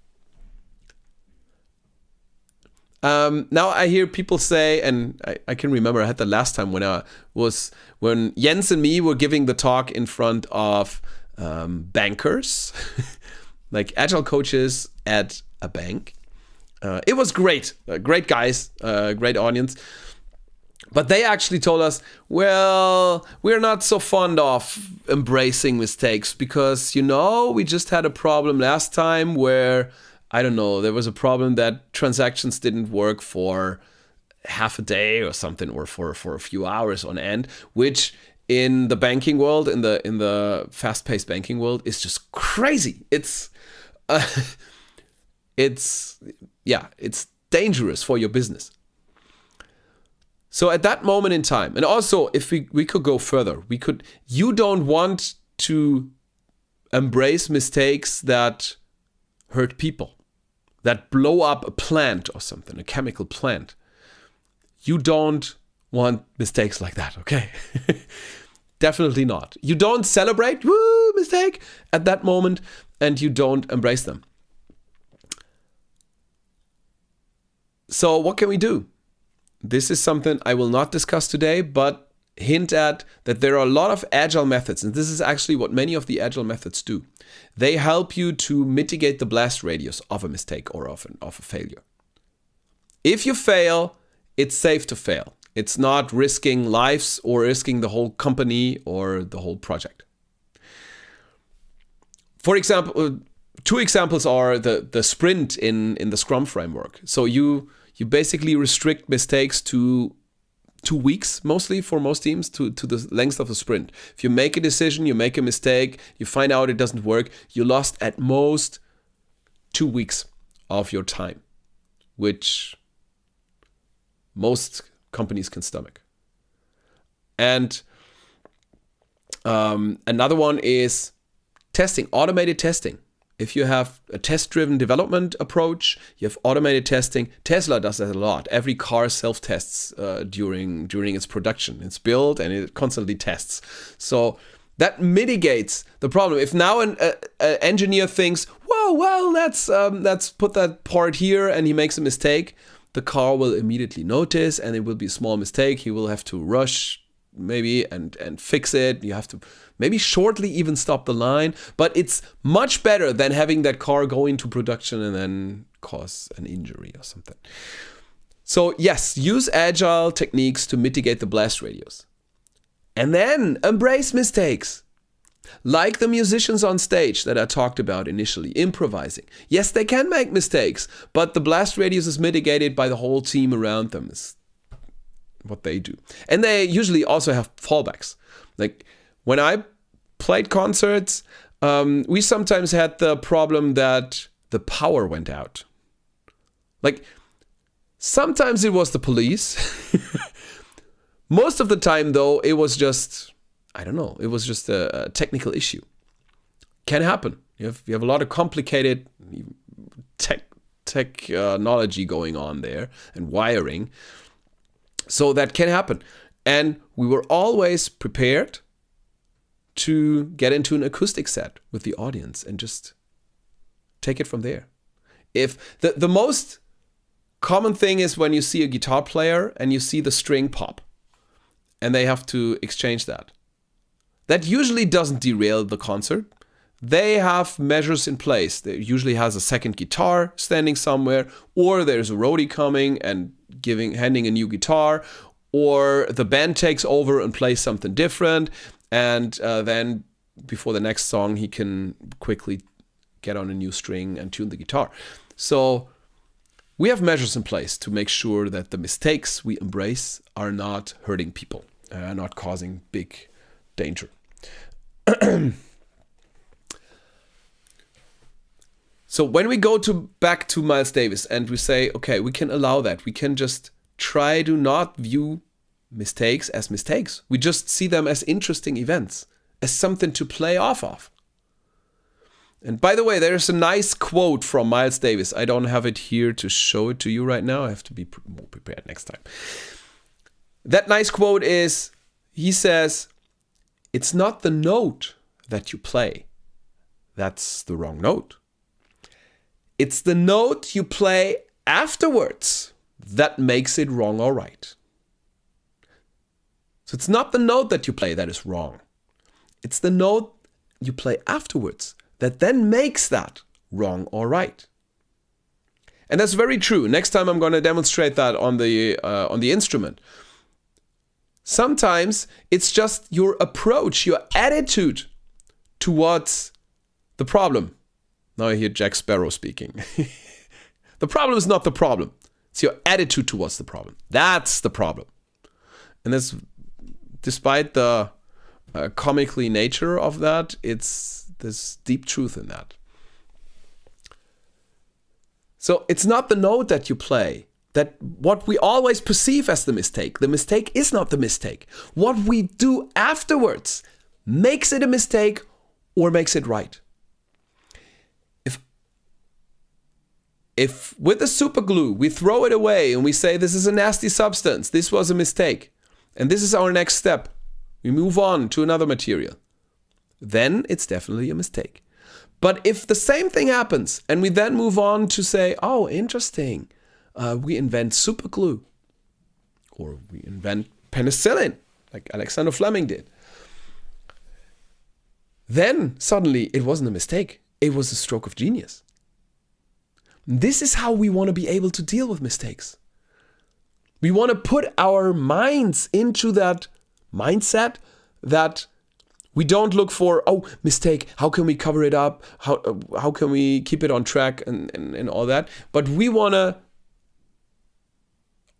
Now I hear people say, and I can remember I had that last time when Jens and me were giving the talk in front of bankers, like agile coaches at a bank. It was great, great guys, great audience. But they actually told us, well, we're not so fond of embracing mistakes because, we just had a problem last time where, I don't know, there was a problem that transactions didn't work for half a day or something, or for a few hours on end, which in the banking world, in the fast-paced banking world, is just crazy. It's dangerous for your business. So at that moment in time, and also if we could go further, you don't want to embrace mistakes that hurt people, that blow up a plant or something, a chemical plant. You don't want mistakes like that, okay? Definitely not. You don't celebrate, woo, mistake, at that moment, and you don't embrace them. So what can we do? This is something I will not discuss today, but hint at that there are a lot of agile methods, and this is actually what many of the agile methods do. They help you to mitigate the blast radius of a mistake or of a failure. If you fail, it's safe to fail. It's not risking lives or risking the whole company or the whole project. For example, two examples are the sprint in the Scrum framework. So you basically restrict mistakes to 2 weeks, mostly for most teams, to the length of the sprint. If you make a decision, you make a mistake, you find out it doesn't work, you lost at most 2 weeks of your time, which most companies can stomach. And another one is testing, automated testing. If you have a test-driven development approach, you have automated testing. Tesla does that a lot. Every car self-tests during its production. It's built and it constantly tests. So that mitigates the problem. If now an engineer thinks, whoa, well, let's put that part here, and he makes a mistake, the car will immediately notice, and it will be a small mistake. He will have to rush maybe and fix it. You have to maybe shortly even stop the line, but it's much better than having that car go into production and then cause an injury or something. So yes, use agile techniques to mitigate the blast radius. And then embrace mistakes. Like the musicians on stage that I talked about initially, improvising. Yes, they can make mistakes, but the blast radius is mitigated by the whole team around them. Is what they do. And they usually also have fallbacks. Like when I played concerts, we sometimes had the problem that the power went out. Like sometimes it was the police. Most of the time though, it was just, I don't know, it was just a technical issue. Can happen. You have a lot of complicated technology going on there and wiring. So that can happen. And we were always prepared to get into an acoustic set with the audience and just take it from there. If the most common thing is when you see a guitar player and you see the string pop and they have to exchange that. That usually doesn't derail the concert. They have measures in place. There usually has a second guitar standing somewhere, or there's a roadie coming and handing a new guitar, or the band takes over and plays something different, and then before the next song he can quickly get on a new string and tune the guitar. So we have measures in place to make sure that the mistakes we embrace are not hurting people, not causing big danger. So when we go back to Miles Davis and we say, okay, we can allow that. We can just try to not view mistakes as mistakes. We just see them as interesting events. as something to play off of. And by the way, there's a nice quote from Miles Davis. I don't have it here to show it to you right now. I have to be more prepared next time. That nice quote is, he says, it's not the note that you play. That's the wrong note. It's the note you play afterwards that makes it wrong or right. So it's not the note that you play that is wrong. It's the note you play afterwards that then makes that wrong or right. And that's very true. Next time I'm going to demonstrate that on the instrument. Sometimes it's just your approach, your attitude towards the problem. Now I hear Jack Sparrow speaking. The problem is not the problem. It's your attitude towards the problem. That's the problem. And that's, despite the comically nature of that, there's deep truth in that. So it's not the note that you play, that what we always perceive as the mistake. The mistake is not the mistake. What we do afterwards makes it a mistake or makes it right. If with the super glue we throw it away and we say this is a nasty substance, this was a mistake, and this is our next step, we move on to another material, then it's definitely a mistake. But if the same thing happens and we then move on to say, oh, interesting, we invent super glue, or we invent penicillin, like Alexander Fleming did, then suddenly it wasn't a mistake. It was a stroke of genius. This is how we want to be able to deal with mistakes. We want to put our minds into that mindset that we don't look for, oh, mistake, how can we cover it up? How can we keep it on track and all that? But we want to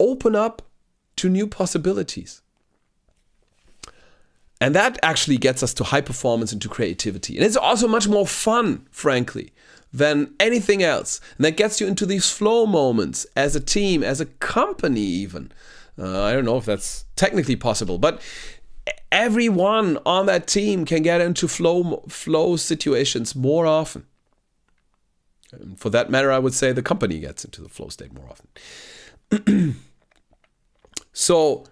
open up to new possibilities. And that actually gets us to high performance and to creativity. And it's also much more fun, frankly, than anything else. And that gets you into these flow moments as a team, as a company even. I don't know if that's technically possible, but everyone on that team can get into flow situations more often. And for that matter, I would say the company gets into the flow state more often. So,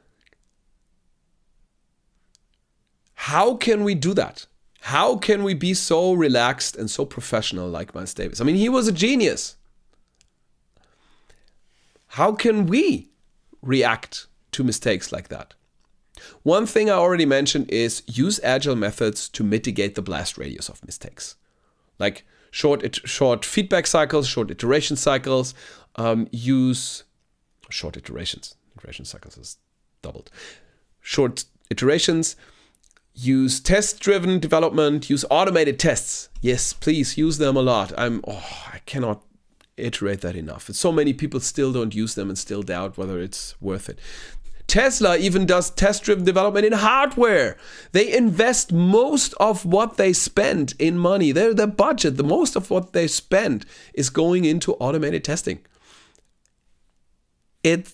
how can we do that? How can we be so relaxed and so professional like Miles Davis? I mean, he was a genius. How can we react to mistakes like that? One thing I already mentioned is use agile methods to mitigate the blast radius of mistakes. Like short feedback cycles, short iteration cycles, use short iterations. Iteration cycles is doubled. Short iterations. Use test-driven development, use automated tests. Yes, please use them a lot. I cannot iterate that enough. So many people still don't use them and still doubt whether it's worth it. Tesla even does test-driven development in hardware. They invest most of what they spend in money. Their budget, the most of what they spend is going into automated testing. And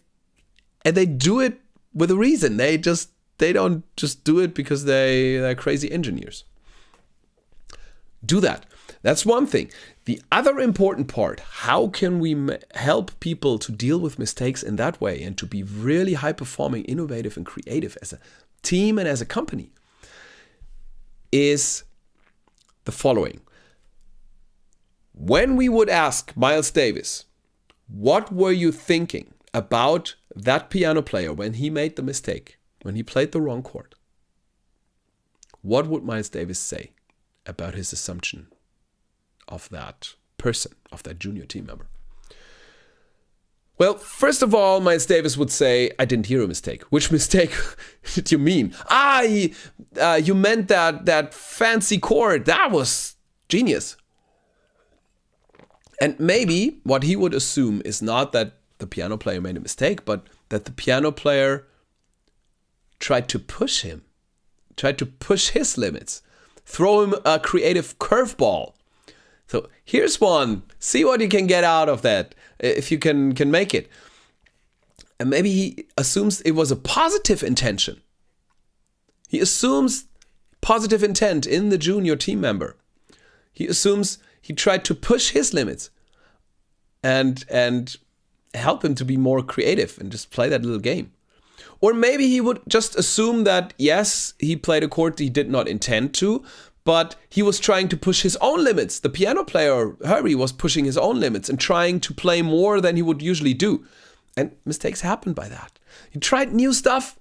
they do it with a reason. They don't just do it because they're crazy engineers. Do that. That's one thing. The other important part, how can we help people to deal with mistakes in that way and to be really high-performing, innovative, and creative as a team and as a company, is the following. When we would ask Miles Davis, what were you thinking about that piano player when he made the mistake? When he played the wrong chord, what would Miles Davis say about his assumption of that person, of that junior team member? Well, first of all, Miles Davis would say, I didn't hear a mistake. Which mistake did you mean? You meant that fancy chord. That was genius. And maybe what he would assume is not that the piano player made a mistake, but that the piano player tried to push his limits, throw him a creative curveball. So here's one. See what you can get out of that, if you can make it. And maybe he assumes it was a positive intention. He assumes Positive intent in the junior team member. He assumes he tried to push his limits and help him to be more creative and just play that little game. Or maybe he would just assume that, yes, he played a chord he did not intend to, but he was trying to push his own limits. The piano player, Herbie, was pushing his own limits and trying to play more than he would usually do. And mistakes happen by that. He tried new stuff,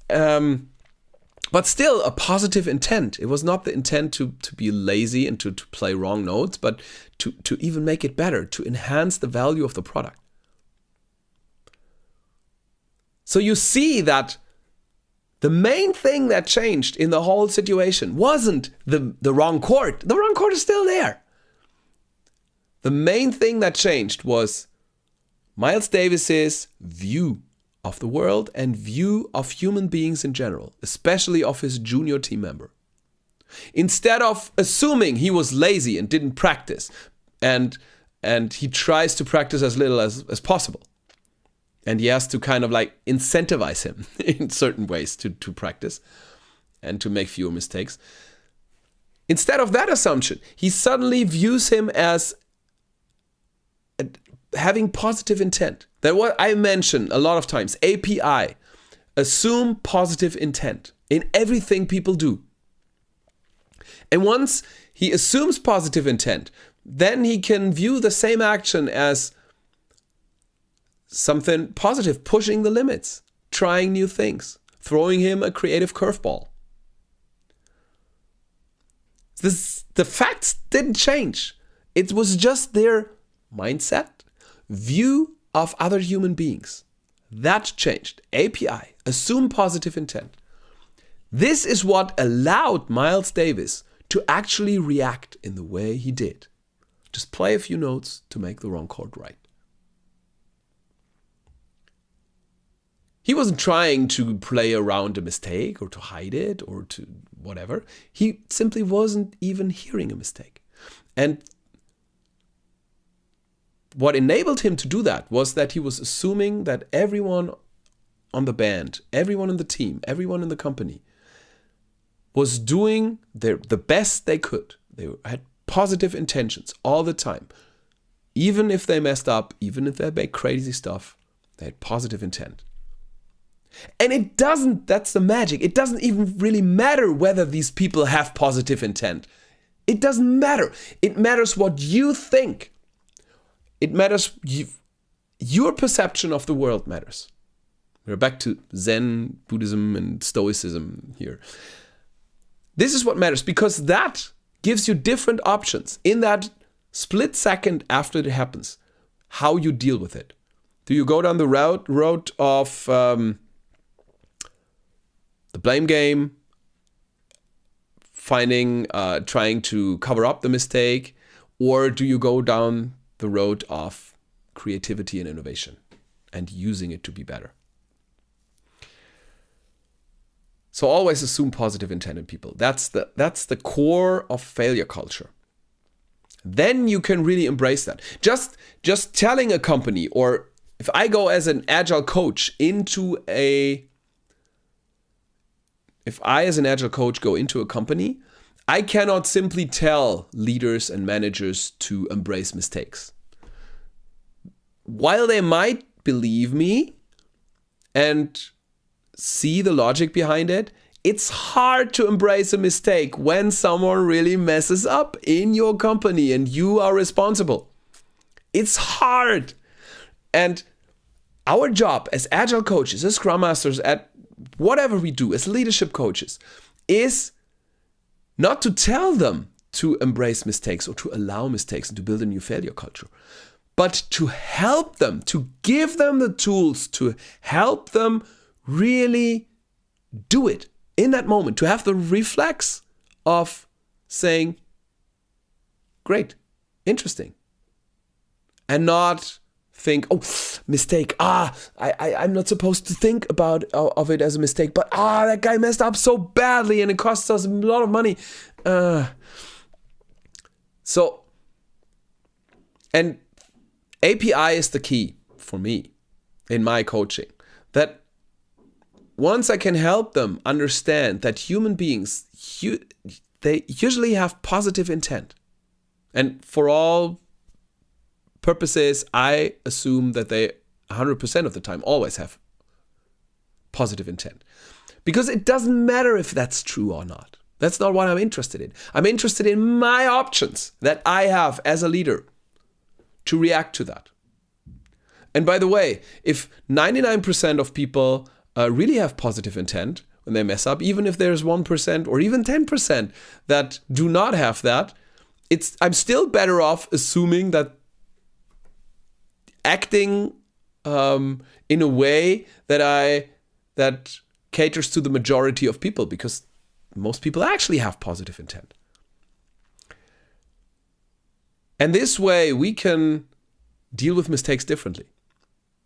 but still a positive intent. It was not the intent to be lazy and to play wrong notes, but to even make it better, to enhance the value of the product. So you see that the main thing that changed in the whole situation wasn't the wrong chord. The wrong chord is still there. The main thing that changed was Miles Davis's view of the world and view of human beings in general, especially of his junior team member. Instead of assuming he was lazy and didn't practice, and he tries to practice as little as possible. And he has to kind of like incentivize him in certain ways to practice and to make fewer mistakes. Instead of that assumption, he suddenly views him as having positive intent. That what I mention a lot of times, API, assume positive intent in everything people do. And once he assumes positive intent, then he can view the same action as something positive, pushing the limits, trying new things, throwing him a creative curveball. The facts didn't change. It was just their mindset, view of other human beings. That changed. API, assume positive intent. This is what allowed Miles Davis to actually react in the way he did. Just play a few notes to make the wrong chord right. He wasn't trying to play around a mistake or to hide it or to whatever. He simply wasn't even hearing a mistake. And what enabled him to do that was that he was assuming that everyone on the band, everyone in the team, everyone in the company was doing the best they could. They had positive intentions all the time. Even if they messed up, even if they made crazy stuff, they had positive intent. And it doesn't, that's the magic, it doesn't even really matter whether these people have positive intent. It doesn't matter. It matters what you think. It matters, your perception of the world matters. We're back to Zen, Buddhism, and Stoicism here. This is what matters, because that gives you different options in that split second after it happens, how you deal with it. Do you go down the road of the blame game, trying to cover up the mistake, or do you go down the road of creativity and innovation and using it to be better? So always assume positive intent in people. That's the core of failure culture. Then you can really embrace that. Just telling a company, or if I go as an agile coach if I as an agile coach go into a company, I cannot simply tell leaders and managers to embrace mistakes. While they might believe me and see the logic behind it, it's hard to embrace a mistake when someone really messes up in your company and you are responsible. It's hard. And our job as agile coaches, as scrum masters, at whatever we do, as leadership coaches, is not to tell them to embrace mistakes or to allow mistakes and to build a new failure culture, but to help them, to give them the tools, to help them really do it in that moment, to have the reflex of saying, great, interesting, and not think, oh, mistake, I'm not supposed to think of it as a mistake, but that guy messed up so badly and it costs us a lot of money. So, and API is the key for me in my coaching, that once I can help them understand that human beings, they usually have positive intent. And for all purposes, I assume that they 100% of the time always have positive intent. Because it doesn't matter if that's true or not. That's not what I'm interested in. I'm interested in my options that I have as a leader to react to that. And by the way, if 99% of people really have positive intent when they mess up, even if there's 1% or even 10% that do not have that, I'm still better off assuming that acting in a way that caters to the majority of people, because most people actually have positive intent. And this way we can deal with mistakes differently.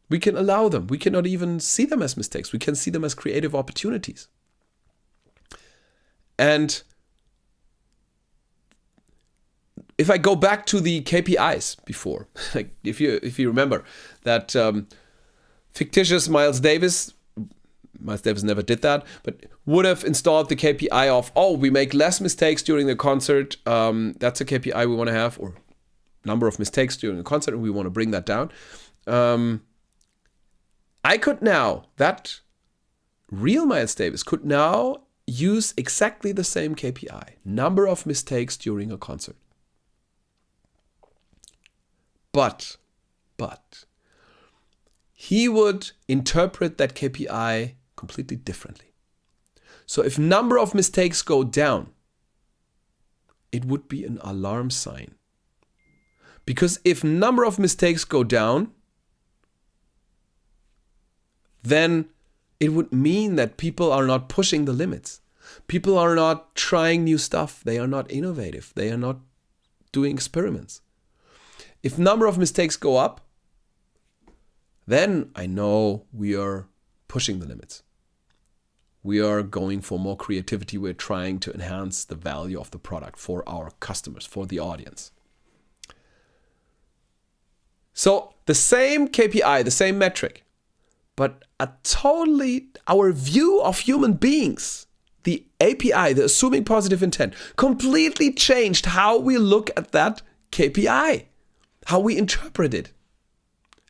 We can allow them. We cannot even see them as mistakes. We can see them as creative opportunities. And if I go back to the KPIs before, like if you remember that fictitious Miles Davis never did that, but would have installed the KPI of, we make less mistakes during the concert. That's a KPI we want to have, or number of mistakes during the concert, and we want to bring that down. I could now, that real Miles Davis could now use exactly the same KPI, number of mistakes during a concert. But he would interpret that KPI completely differently. So if number of mistakes go down, it would be an alarm sign. Because if number of mistakes go down, then it would mean that people are not pushing the limits. People are not trying new stuff. They are not innovative. They are not doing experiments. If number of mistakes go up, then I know we are pushing the limits. We are going for more creativity. We're trying to enhance the value of the product for our customers, for the audience. So the same KPI, the same metric, but our view of human beings, the API, the assuming positive intent, completely changed how we look at that KPI, how we interpret it.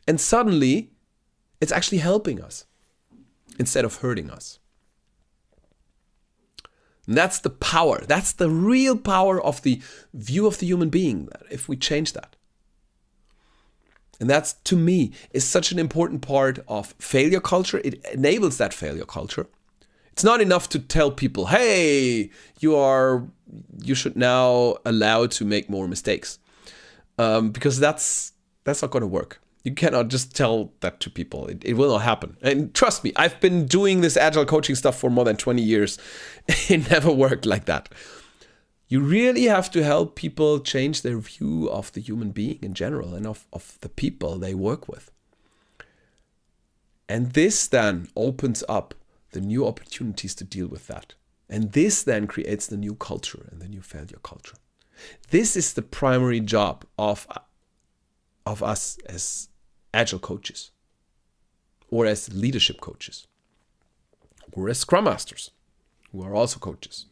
And suddenly, it's actually helping us instead of hurting us. And that's the power. That's the real power of the view of the human being, if we change that. And that's, to me, is such an important part of failure culture. It enables that failure culture. It's not enough to tell people, hey, you should now allow to make more mistakes. Because that's not going to work. You cannot just tell that to people. It will not happen. And trust me, I've been doing this agile coaching stuff for more than 20 years. It never worked like that. You really have to help people change their view of the human being in general and of the people they work with. And this then opens up the new opportunities to deal with that. And this then creates the new culture and the new failure culture. This is the primary job of us as agile coaches, or as leadership coaches, or as scrum masters, who are also coaches.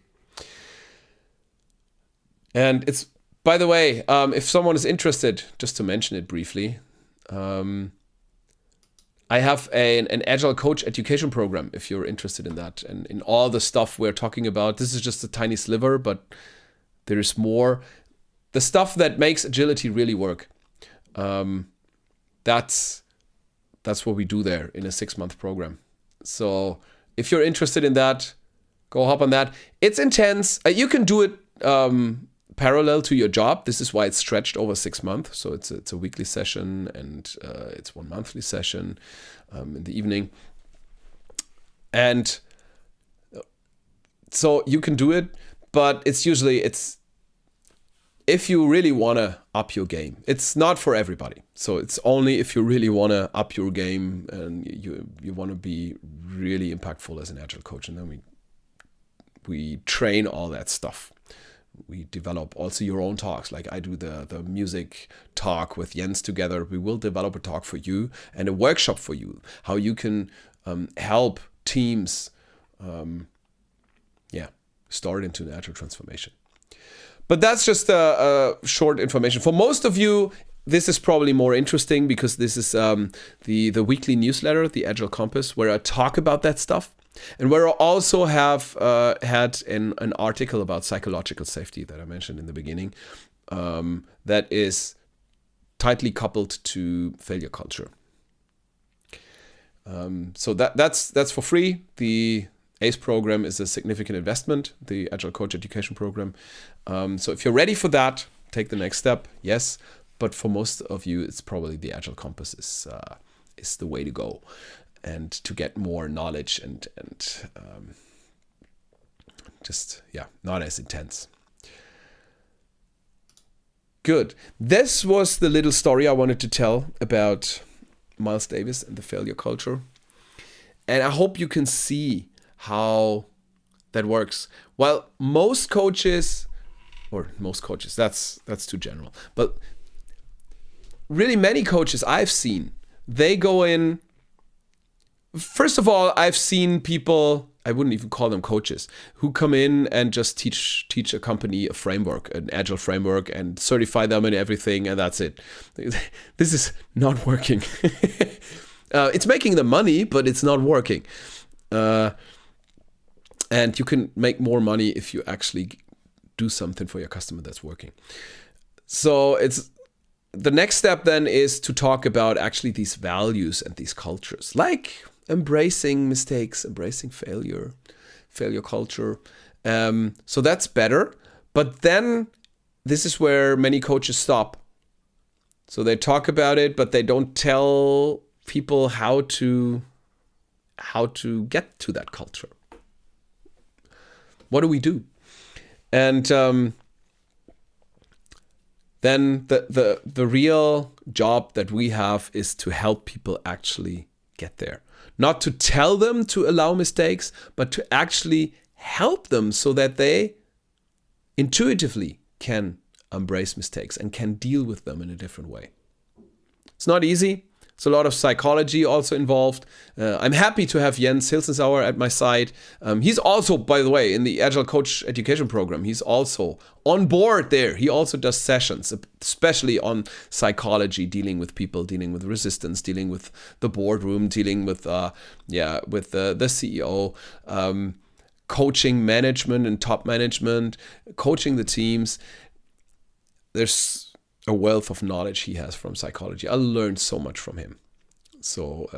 And it's, by the way, if someone is interested, just to mention it briefly, I have an agile coach education program, if you're interested in that. And in all the stuff we're talking about, this is just a tiny sliver, but there's more. The stuff that makes agility really work. That's what we do there in a 6-month program. So if you're interested in that, go hop on that. It's intense. You can do it parallel to your job. This is why it's stretched over 6 months. So it's a weekly session, and it's one monthly session in the evening. And so you can do it, but it's if you really want to up your game. It's not for everybody. So it's only if you really want to up your game and you want to be really impactful as an agile coach. And then we train all that stuff. We develop also your own talks. Like I do the music talk with Jens together. We will develop a talk for you and a workshop for you, how you can help teams start into an agile transformation. But that's just a short information. For most of you, this is probably more interesting because this is the weekly newsletter, the Agile Compass, where I talk about that stuff. And where I also have had an article about psychological safety that I mentioned in the beginning that is tightly coupled to failure culture. So that's for free. The ACE program is a significant investment, the Agile Coach Education Program. So if you're ready for that, take the next step, yes. But for most of you, it's probably the Agile Compass is the way to go, and to get more knowledge and not as intense. Good. This was the little story I wanted to tell about Miles Davis and the failure culture. And I hope you can see how that works. Well, most coaches, that's too general, but really many coaches I've seen, they go in. First of all, I've seen people, I wouldn't even call them coaches, who come in and just teach a company a framework, an agile framework, and certify them and everything, and that's it. This is not working. It's making them money, but it's not working. And you can make more money if you actually do something for your customer that's working. So it's the next step then is to talk about actually these values and these cultures, like embracing mistakes, embracing failure culture. So that's better. But then this is where many coaches stop. So they talk about it, but they don't tell people how to get to that culture. What do we do? And then the real job that we have is to help people actually get there. Not to tell them to allow mistakes, but to actually help them so that they intuitively can embrace mistakes and can deal with them in a different way. It's not easy. There's a lot of psychology also involved. I'm happy to have Jens Hilsensauer at my side. He's also, by the way, in the Agile Coach Education Program, he's also on board there. He also does sessions, especially on psychology, dealing with people, dealing with resistance, dealing with the boardroom, dealing with the CEO, coaching management and top management, coaching the teams. There's a wealth of knowledge he has from psychology. I learned so much from him. So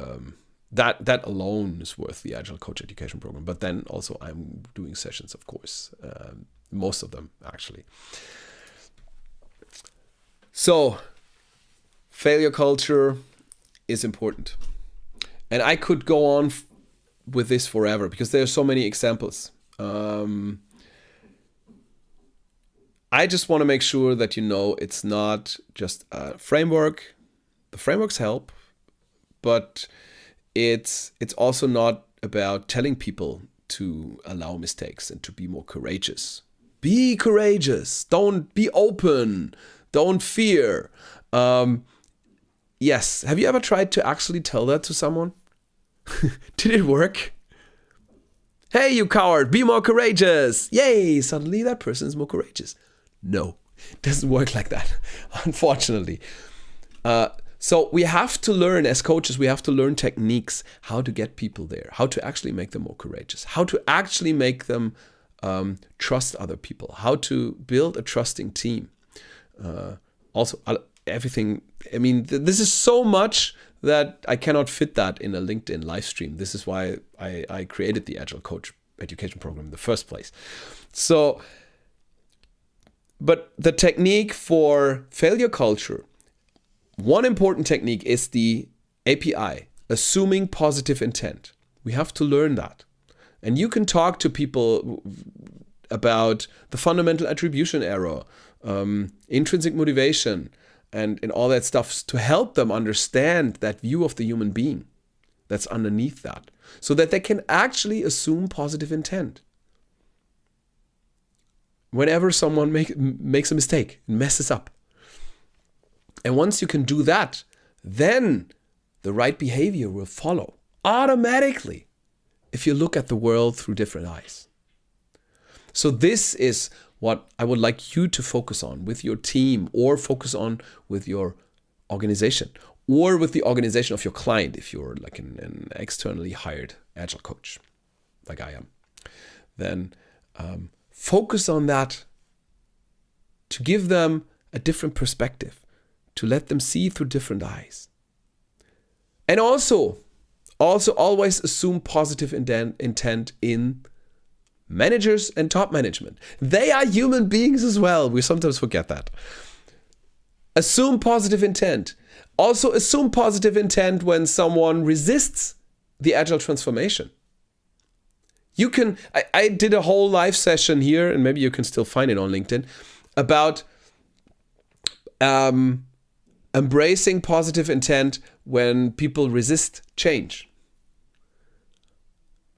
that alone is worth the Agile Coach Education Program. But then also I'm doing sessions, of course, most of them actually. So failure culture is important. And I could go on with this forever because there are so many examples. I just want to make sure that you know it's not just a framework. The frameworks help, but it's also not about telling people to allow mistakes and to be more courageous. Be courageous. Don't be open. Don't fear. Yes. Have you ever tried to actually tell that to someone? Did it work? Hey, you coward, be more courageous. Yay, suddenly that person is more courageous. No, it doesn't work like that, unfortunately. So we have to learn, as coaches, we have to learn techniques, how to get people there, how to actually make them more courageous, how to actually make them trust other people, how to build a trusting team. Also, everything, I mean, this is so much that I cannot fit that in a LinkedIn live stream. This is why I created the Agile Coach Education Program in the first place. So, but the technique for failure culture, one important technique is the API, assuming positive intent. We have to learn that. And you can talk to people about the fundamental attribution error, intrinsic motivation, and all that stuff to help them understand that view of the human being that's underneath that, so that they can actually assume positive intent. Whenever someone makes a mistake, messes up. And once you can do that, then the right behavior will follow automatically. if you look at the world through different eyes. So this is what I would like you to focus on with your team, or focus on with your organization, or with the organization of your client if you're like an externally hired agile coach like I am. Then focus on that to give them a different perspective, to let them see through different eyes. And also always assume positive intent in managers and top management. They are human beings as well. We sometimes forget that. Assume positive intent. Also assume positive intent when someone resists the agile transformation. You can, I did a whole live session here, and maybe you can still find it on LinkedIn, about embracing positive intent when people resist change.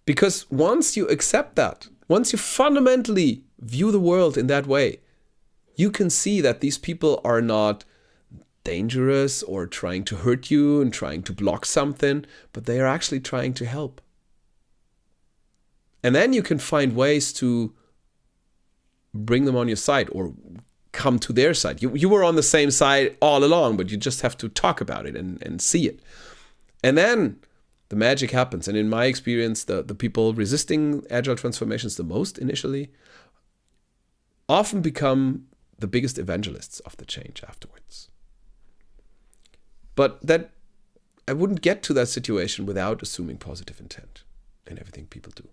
Because once you accept that, once you fundamentally view the world in that way, you can see that these people are not dangerous or trying to hurt you and trying to block something, but they are actually trying to help. And then you can find ways to bring them on your side or come to their side. You were on the same side all along, but you just have to talk about it and see it. And then the magic happens. And in my experience, the people resisting agile transformations the most initially often become the biggest evangelists of the change afterwards. But that I wouldn't get to that situation without assuming positive intent in everything people do.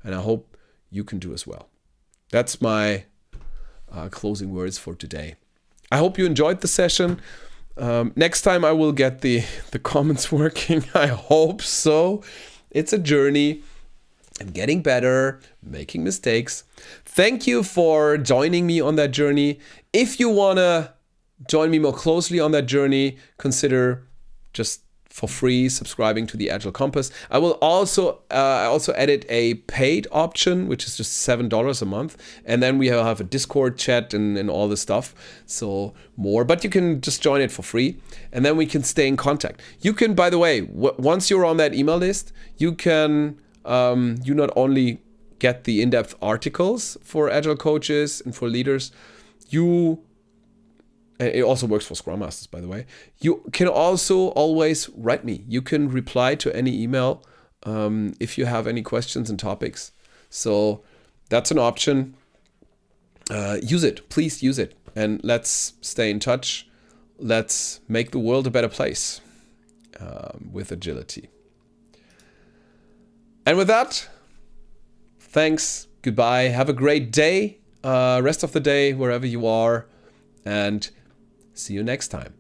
And I hope you can do as well. That's my closing words for today. I hope you enjoyed the session. Next time I will get the comments working. I hope so. It's a journey. I'm getting better, making mistakes. Thank you for joining me on that journey. If you want to join me more closely on that journey, consider just for free subscribing to the Agile Compass. I will also added a paid option, which is just $7 a month, and then we have a Discord chat and all this stuff, so more. But you can just join it for free, and then we can stay in contact. You can, by the way, once you're on that email list, you can you not only get the in-depth articles for Agile coaches and for leaders, it also works for Scrum Masters, by the way. You can also always write me. You can reply to any email if you have any questions and topics. So that's an option. Use it. Please use it. And let's stay in touch. Let's make the world a better place with agility. And with that, thanks. Goodbye. Have a great day. Rest of the day, wherever you are. And see you next time.